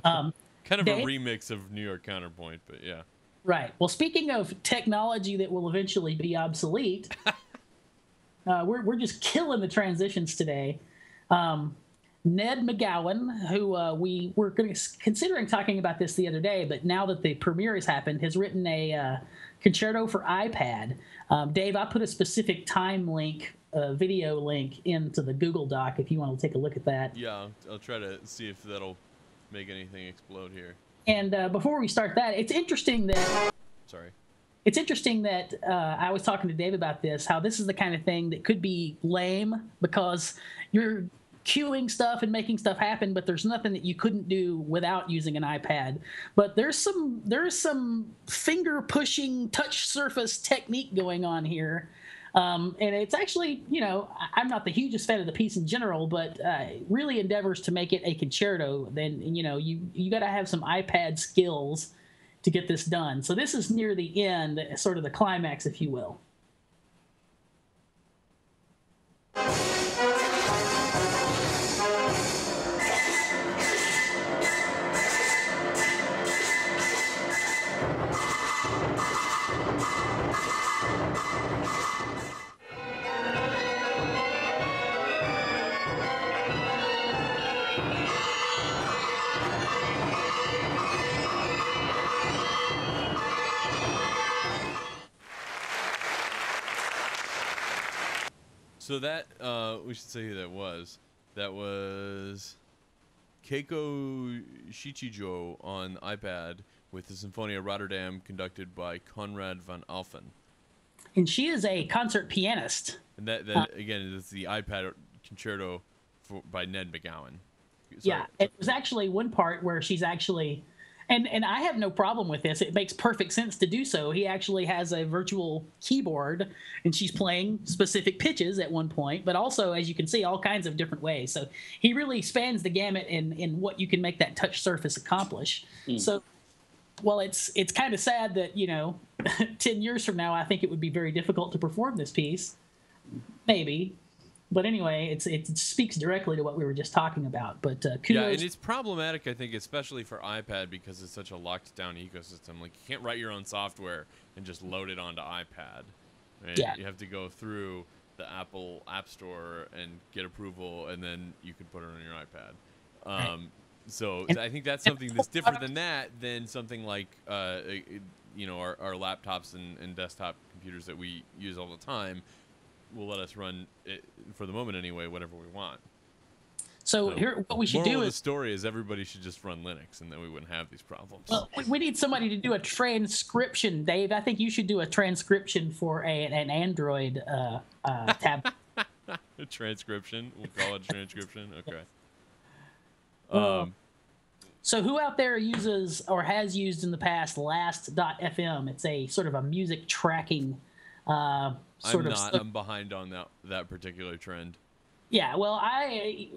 Kind of a remix of New York Counterpoint, but yeah. Right. Well, speaking of technology that will eventually be obsolete, we're just killing the transitions today. Ned McGowan, who we were considering talking about this the other day, but now that the premiere has happened, has written a concerto for iPad. Dave, I put a specific time link, video link into the Google Doc if you want to take a look at that. Yeah, I'll try to see if that'll make anything explode here. And before we start that, it's interesting that... Sorry. It's interesting that I was talking to Dave about this, how this is the kind of thing that could be lame because you're queuing stuff and making stuff happen, but there's nothing that you couldn't do without using an iPad. But there's some finger pushing touch surface technique going on here. And it's actually, I'm not the hugest fan of the piece in general, but really endeavors to make it a concerto. Then, you got to have some iPad skills to get this done. So this is near the end, sort of the climax, if you will. So that, we should say who that was. That was Keiko Shichijo on iPad with the Sinfonia Rotterdam conducted by Conrad van Alphen. And she is a concert pianist. And that again, is the iPad concerto by Ned McGowan. Sorry. Yeah, it was actually one part where she's actually... And I have no problem with this. It makes perfect sense to do so. He actually has a virtual keyboard, and she's playing specific pitches at one point, but also, as you can see, all kinds of different ways. So he really spans the gamut in what you can make that touch surface accomplish. So, well, it's kind of sad that, 10 years from now, I think it would be very difficult to perform this piece. maybe. But anyway, it speaks directly to what we were just talking about. But kudos. Yeah, and it's problematic, I think, especially for iPad because it's such a locked down ecosystem. Like, you can't write your own software and just load it onto iPad. Right? Yeah. You have to go through the Apple App Store and get approval, and then you can put it on your iPad. Right. So I think that's something that's different than something like our laptops and desktop computers that we use all the time will let us run it, for the moment anyway, whatever we want. So here, what we should do is the story is everybody should just run Linux, and then we wouldn't have these problems. Well, we need somebody to do a transcription, Dave. I think you should do a transcription for an Android tab. A transcription? We'll call it transcription? Okay. So who out there uses or has used in the past Last.fm? It's a sort of a music tracking I'm behind on that particular trend. Yeah, well,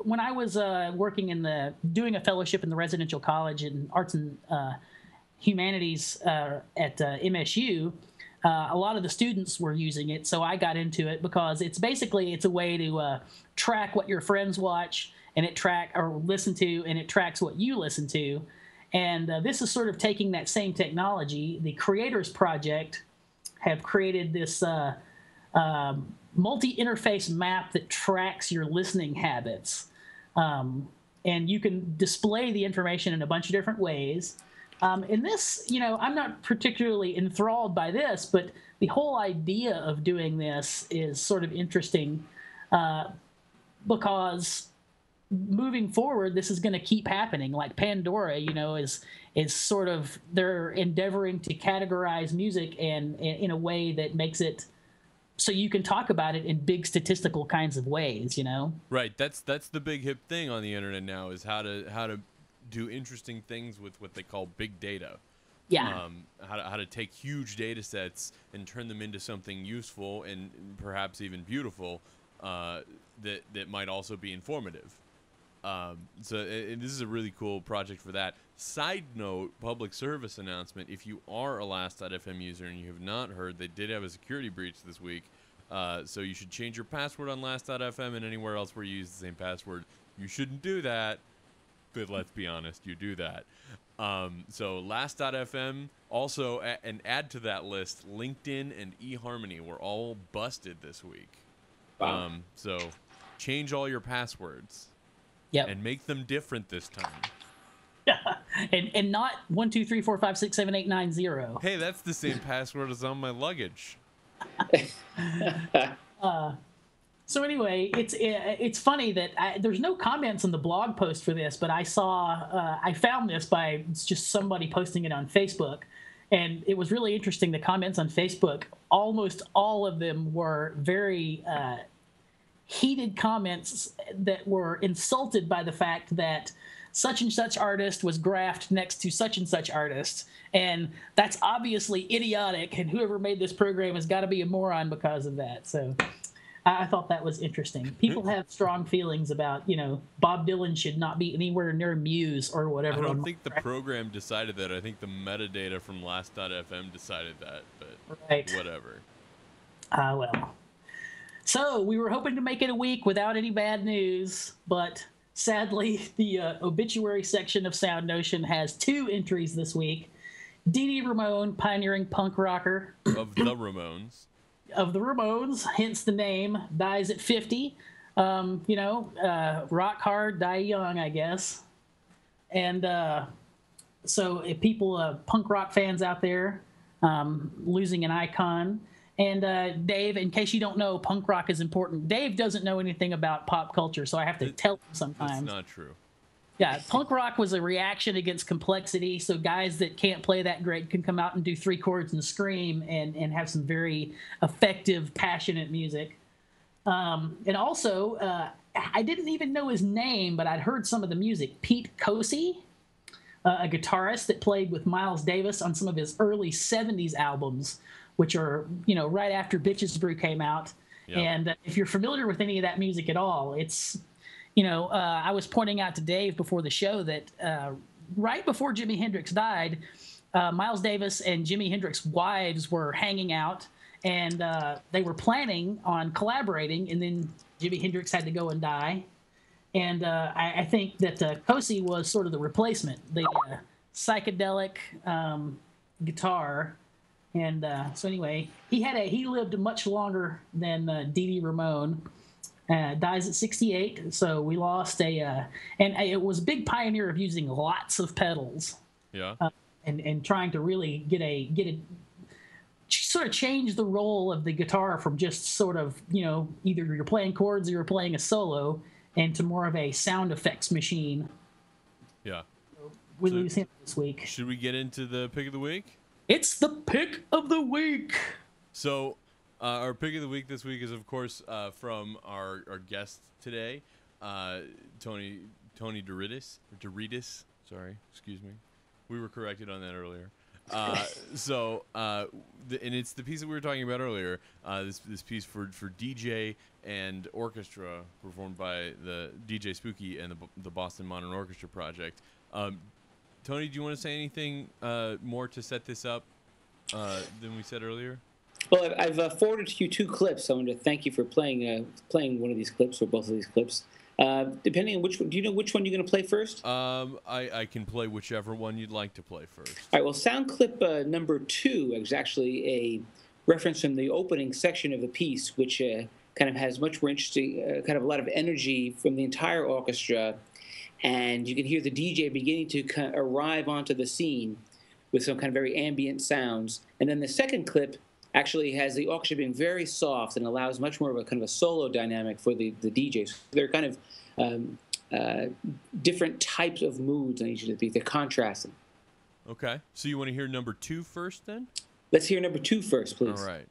when I was doing a fellowship in the residential college in arts and humanities at MSU, a lot of the students were using it, so I got into it because it's a way to track what your friends watch and listen to, and it tracks what you listen to. And this is sort of taking that same technology. The Creators Project have created this multi-interface map that tracks your listening habits. And you can display the information in a bunch of different ways. And this, I'm not particularly enthralled by this, but the whole idea of doing this is sort of interesting because moving forward, this is going to keep happening. Like Pandora, is sort of, they're endeavoring to categorize music and in a way that makes it so you can talk about it in big statistical kinds of ways, Right. That's the big hip thing on the internet now is how to do interesting things with what they call big data. Yeah. How to take huge data sets and turn them into something useful and perhaps even beautiful that might also be informative. So this is a really cool project for that. Side note, public service announcement, if you are a Last.fm user and you have not heard, they did have a security breach this week. So you should change your password on Last.fm and anywhere else where you use the same password. You shouldn't do that, but let's be honest, you do that. So Last.fm, also, and add to that list, LinkedIn and eHarmony were all busted this week. Wow. So change all your passwords. Yep. And make them different this time. and not 1 2 3 4 5 6 7 8 9 0. Hey, that's the same password as on my luggage. So anyway, it's funny that there's no comments on the blog post for this, but I found this by just somebody posting it on Facebook, and it was really interesting. The comments on Facebook, almost all of them were very heated comments that were insulted by the fact that such and such artist was graphed next to such and such artist, and that's obviously idiotic, and whoever made this program has got to be a moron because of that. So I thought that was interesting. People have strong feelings about, Bob Dylan should not be anywhere near Muse or whatever. I don't think the program decided that. I think the metadata from Last.fm decided that, but right. Whatever. Well. So we were hoping to make it a week without any bad news, but sadly, the obituary section of SoundNotion has 2 entries this week. Dee Dee Ramone, pioneering punk rocker. Of the Ramones. Of the Ramones, hence the name, dies at 50. Rock hard, die young, I guess. And so if people, punk rock fans out there, losing an icon. And Dave, in case you don't know, punk rock is important. Dave doesn't know anything about pop culture, so I have to tell him sometimes. That's not true. Yeah, punk rock was a reaction against complexity, so guys that can't play that great can come out and do 3 chords and scream and have some very effective, passionate music. And also, I didn't even know his name, but I'd heard some of the music. Pete Cosey, a guitarist that played with Miles Davis on some of his early 70s albums, which are, right after Bitches Brew came out. Yep. And if you're familiar with any of that music at all, it's, I was pointing out to Dave before the show that right before Jimi Hendrix died, Miles Davis and Jimi Hendrix's wives were hanging out, and they were planning on collaborating, and then Jimi Hendrix had to go and die. And I think that Cosi was sort of the replacement, the psychedelic guitar. And so anyway, he lived much longer than Dee Dee Ramone. Dies at 68, so we lost and it was a big pioneer of using lots of pedals. Yeah. And trying to really get a sort of change the role of the guitar from just sort of, either you're playing chords or you're playing a solo, and to more of a sound effects machine. Yeah. So we lose him this week. Should we get into the pick of the week? It's the pick of the week. So our pick of the week this week is, of course, from our guest today, Tony De Ritis. Sorry, excuse me. We were corrected on that earlier. And it's the piece that we were talking about earlier. This piece for DJ and orchestra, performed by the DJ Spooky and the Boston Modern Orchestra Project. Tony, do you want to say anything more to set this up than we said earlier? Well, I've forwarded to you 2 clips. I want to thank you for playing one of these clips or both of these clips. Depending on which one, do you know which one you're going to play first? I can play whichever one you'd like to play first. All right. Well, sound clip number 2 is actually a reference from the opening section of the piece, which kind of has much more interesting, kind of a lot of energy from the entire orchestra, and you can hear the DJ beginning to kind of arrive onto the scene with some kind of very ambient sounds. And then the second clip actually has the orchestra being very soft and allows much more of a kind of a solo dynamic for the DJs. They're kind of different types of moods on each of the pieces. They're contrasting. Okay. So you want to hear number 2 first, then? Let's hear number 2 first, please. All right.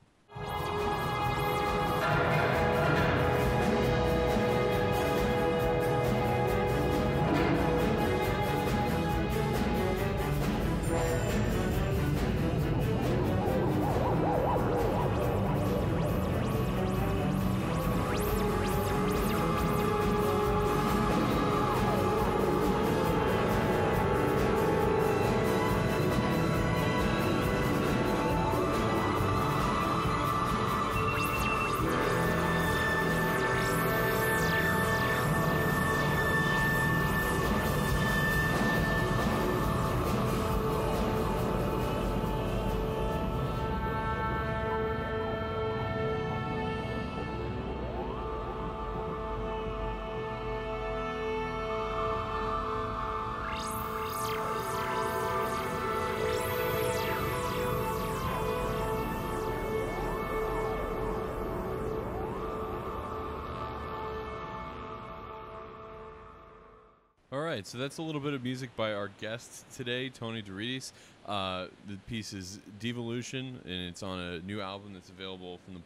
All right, so that's a little bit of music by our guest today, Tony De Ritis. The piece is Devolution, and it's on a new album that's available from the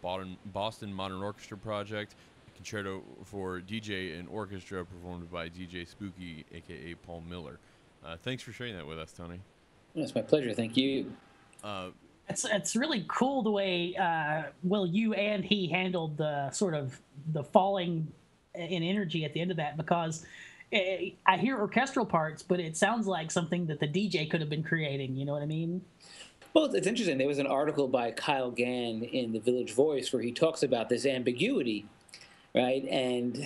Boston Modern Orchestra Project, a concerto for DJ and orchestra performed by DJ Spooky, a.k.a. Paul Miller. Thanks for sharing that with us, Tony. It's my pleasure. Thank you. It's really cool the way, you and he handled the sort of the falling in energy at the end of that, because I hear orchestral parts, but it sounds like something that the DJ could have been creating. You know what I mean? Well, it's interesting. There was an article by Kyle Gann in the Village Voice where he talks about this ambiguity, right? And,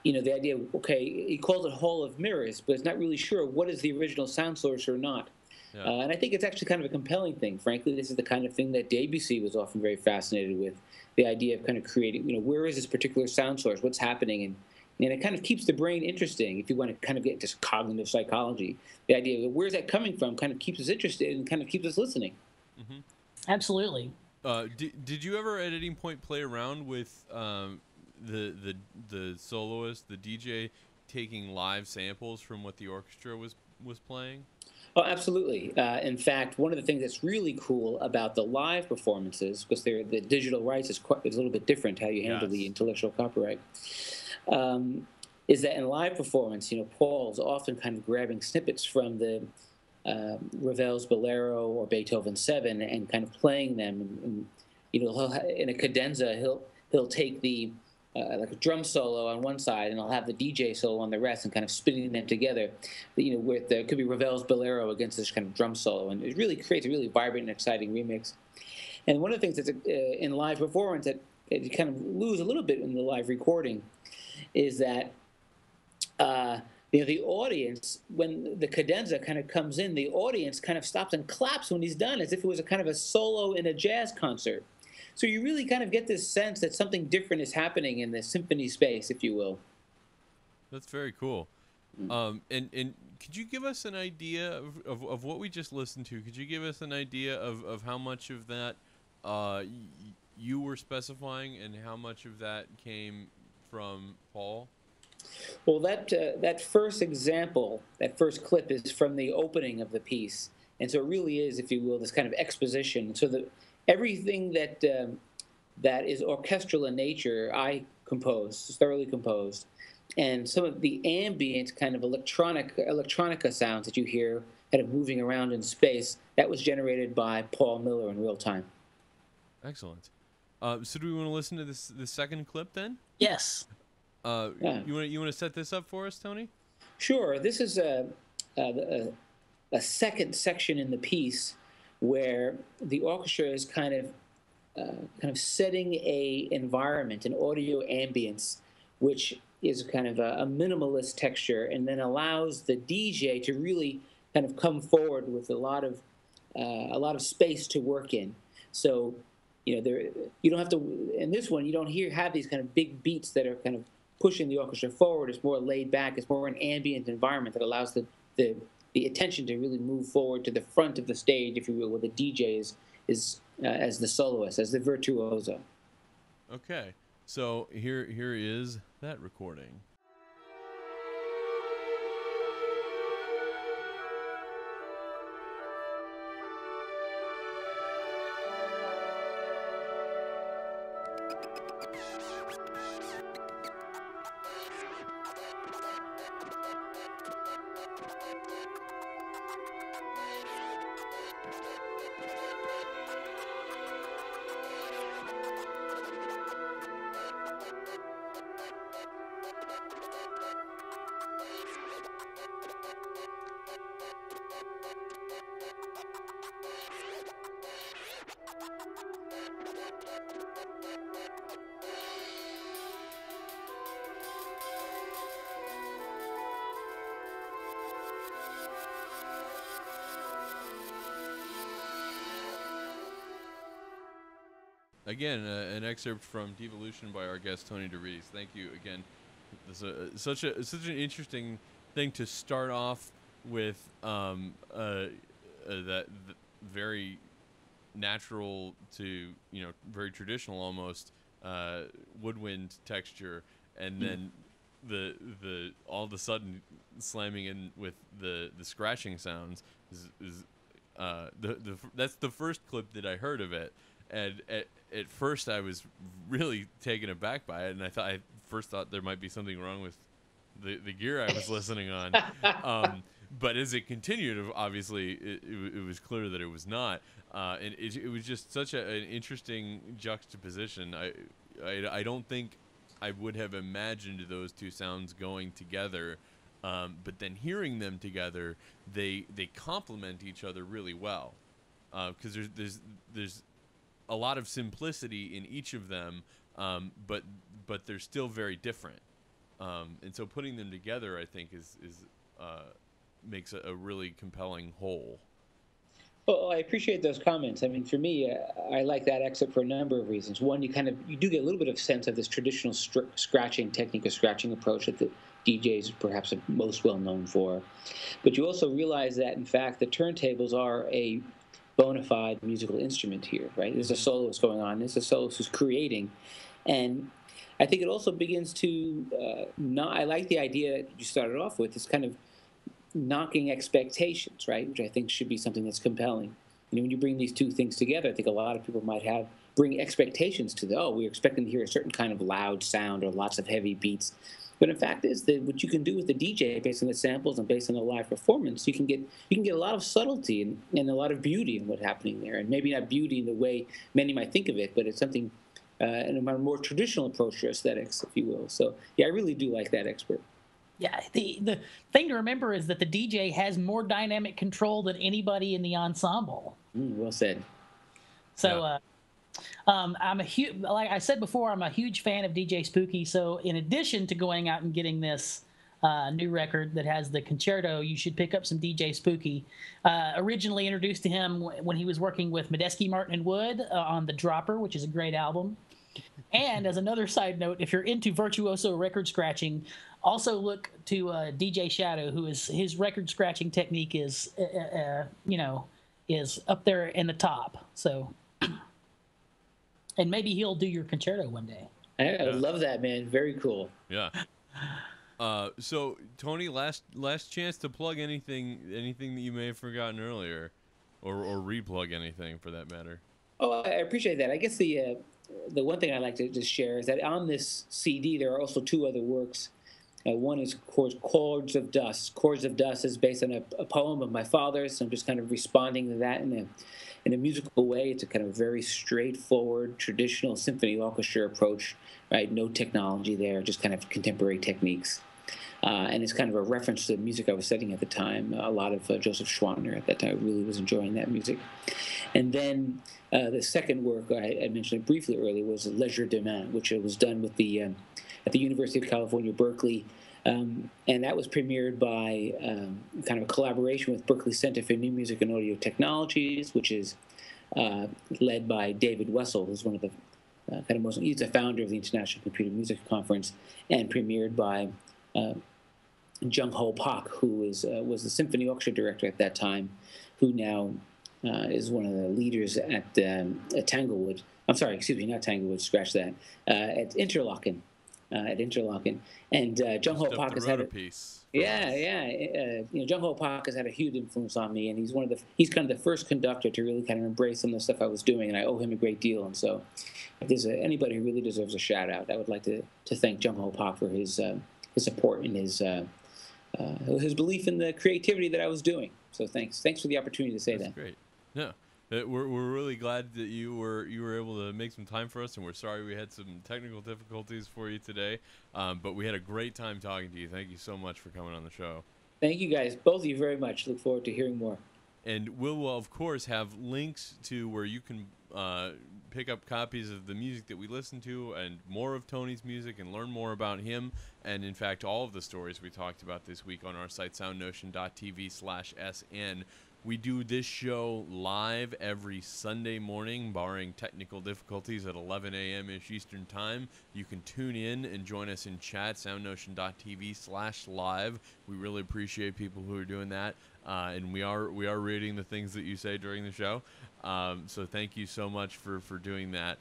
the idea, okay, he calls it Hall of Mirrors, but it's not really sure what is the original sound source or not. Yeah. And I think it's actually kind of a compelling thing. Frankly, this is the kind of thing that Debussy was often very fascinated with, the idea of kind of creating, where is this particular sound source? What's happening? And it kind of keeps the brain interesting if you want to kind of get into cognitive psychology. The idea of where's that coming from kind of keeps us interested and kind of keeps us listening. Mm-hmm. Absolutely. Did you ever at any point play around with the soloist, the DJ, taking live samples from what the orchestra was playing? Oh, absolutely. In fact, one of the things that's really cool about the live performances, because the digital rights is a little bit different how you handle the intellectual copyright, is that in live performance, Paul's often kind of grabbing snippets from the Ravel's Bolero or Beethoven's Seven and kind of playing them. And in a cadenza, he'll take the like a drum solo on one side, and I'll have the DJ solo on the rest, and kind of spinning them together. With could be Ravel's Bolero against this kind of drum solo, and it really creates a really vibrant and exciting remix. And one of the things that's in live performance that you kind of lose a little bit in the live recording is that the audience, when the cadenza kind of comes in, the audience kind of stops and claps when he's done, as if it was a kind of a solo in a jazz concert. So you really kind of get this sense that something different is happening in the symphony space, if you will. That's very cool. And could you give us an idea of what we just listened to? Could you give us an idea of how much of that you were specifying and how much of that came from Paul? Well, that first example, that first clip is from the opening of the piece. And so it really is, if you will, this kind of exposition. So everything that is orchestral in nature, I composed, thoroughly composed. And some of the ambient kind of electronica sounds that you hear kind of moving around in space, that was generated by Paul Miller in real time. Excellent. So do we want to listen to this second clip then? Yes. Yeah. You want to set this up for us, Tony? Sure. This is a second section in the piece where the orchestra is kind of setting a environment, an audio ambience, which is kind of a minimalist texture, and then allows the DJ to really kind of come forward with a lot of space to work in. So, you don't have to. In this one, you don't have these kind of big beats that are kind of pushing the orchestra forward. It's more laid back. It's more an ambient environment that allows the attention to really move forward to the front of the stage, if you will, where the DJ is as the soloist, as the virtuoso. Okay, so here is that recording. Again, an excerpt from Devolution by our guest Tony De Ritis. Thank you again. This is such an interesting thing to start off with. That very natural to very traditional almost woodwind texture, and then the all of a sudden slamming in with the scratching sounds is that's the first clip that I heard of it. And at first, I was really taken aback by it, and I first thought there might be something wrong with the gear I was listening on. But as it continued, obviously, it was clear that it was not. And it was just such an interesting juxtaposition. I don't think I would have imagined those two sounds going together. But then hearing them together, they complement each other really well. Because there's a lot of simplicity in each of them, but they're still very different. And so putting them together, I think, is makes a really compelling whole. Well, I appreciate those comments. I mean, for me, I like that excerpt for a number of reasons. One, you do get a little bit of sense of this traditional scratching technique or scratching approach that the DJs perhaps are most well known for. But you also realize that, in fact, the turntables are a bona fide musical instrument here, right? There's a soloist going on. There's a soloist who's creating. And I think it also begins to, I like the idea you started off with, this kind of knocking expectations, right? Which I think should be something that's compelling. When you bring these two things together, I think a lot of people might bring expectations to we're expecting to hear a certain kind of loud sound or lots of heavy beats. But in fact, is that what you can do with the DJ, based on the samples and based on the live performance, you can get a lot of subtlety and a lot of beauty in what's happening there. And maybe not beauty in the way many might think of it, but it's something in a more traditional approach to aesthetics, if you will. So yeah, I really do like that expert. Yeah, the thing to remember is that the DJ has more dynamic control than anybody in the ensemble. Well said. So I'm like I said before, I'm a huge fan of DJ Spooky. So in addition to going out and getting this new record that has the Concerto, you should pick up some DJ Spooky. Originally introduced to him when he was working with Medeski, Martin, and Wood on The Dropper, which is a great album. And as another side note, if you're into virtuoso record scratching, also look to DJ Shadow, who is his record scratching technique is is up there in the top. So, and maybe he'll do your concerto one day. I love that, man. Very cool. Yeah. So Tony, last chance to plug anything that you may have forgotten earlier, or replug anything for that matter. Oh, I appreciate that. I guess the one thing I'd like to just share is that on this CD there are also two other works. One is Chords of Dust. Chords of Dust is based on a poem of my father's, so I'm just kind of responding to that in a musical way. It's a kind of very straightforward, traditional symphony orchestra approach, right? No technology there, just kind of contemporary techniques. And it's kind of a reference to the music I was studying at the time. A lot of Joseph Schwantner at that time. I really was enjoying that music. And then the second work I mentioned briefly earlier was Leisure Demain, which was done with at the University of California, Berkeley. And that was premiered by kind of a collaboration with Berkeley Center for New Music and Audio Technologies, which is led by David Wessel, who's one of the he's the founder of the International Computer Music Conference, and premiered by Jung Ho Pak, who was the symphony orchestra director at that time, who now is one of the leaders at Tanglewood. I'm sorry, excuse me, not Tanglewood. Scratch that. At Interlochen. And Jung Ho Pak has had a piece. Jung Ho Pak has had a huge influence on me, and he's kind of the first conductor to really kind of embrace some of the stuff I was doing, and I owe him a great deal. And so, if there's anybody who really deserves a shout out, I would like to thank Jung Ho Pak for his support and his belief in the creativity that I was doing. So thanks for the opportunity to say that. Great. Yeah. We're really glad that you were able to make some time for us, and we're sorry we had some technical difficulties for you today, but we had a great time talking to you. Thank you so much for coming on the show. Thank you guys, both of you, very much. Look forward to hearing more. And we'll of course have links to where you can pick up copies of the music that we listen to and more of Tony's music and learn more about him, and in fact all of the stories we talked about this week on our site soundnotion.tv/SN. We do this show live every Sunday morning, barring technical difficulties at 11 a.m.-ish Eastern Time. You can tune in and join us in chat, soundnotion.tv/live. We really appreciate people who are doing that, and we are reading the things that you say during the show. So thank you so much for doing that.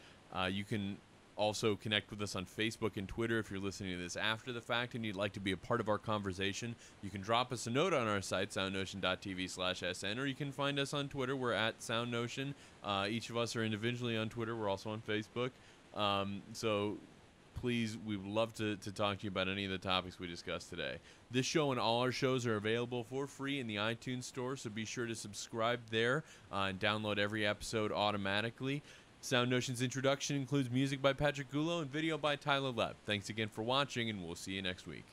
You can also connect with us on Facebook and Twitter if you're listening to this after the fact and you'd like to be a part of our conversation. You can drop us a note on our site, soundnotion.tv/SN, or you can find us on Twitter. We're at SoundNotion. Each of us are individually on Twitter. We're also on Facebook. So please, we would love to talk to you about any of the topics we discussed today. This show and all our shows are available for free in the iTunes store, so be sure to subscribe there and download every episode automatically. SoundNotion's introduction includes music by Patrick Gullo and video by Tyler Lepp. Thanks again for watching, and we'll see you next week.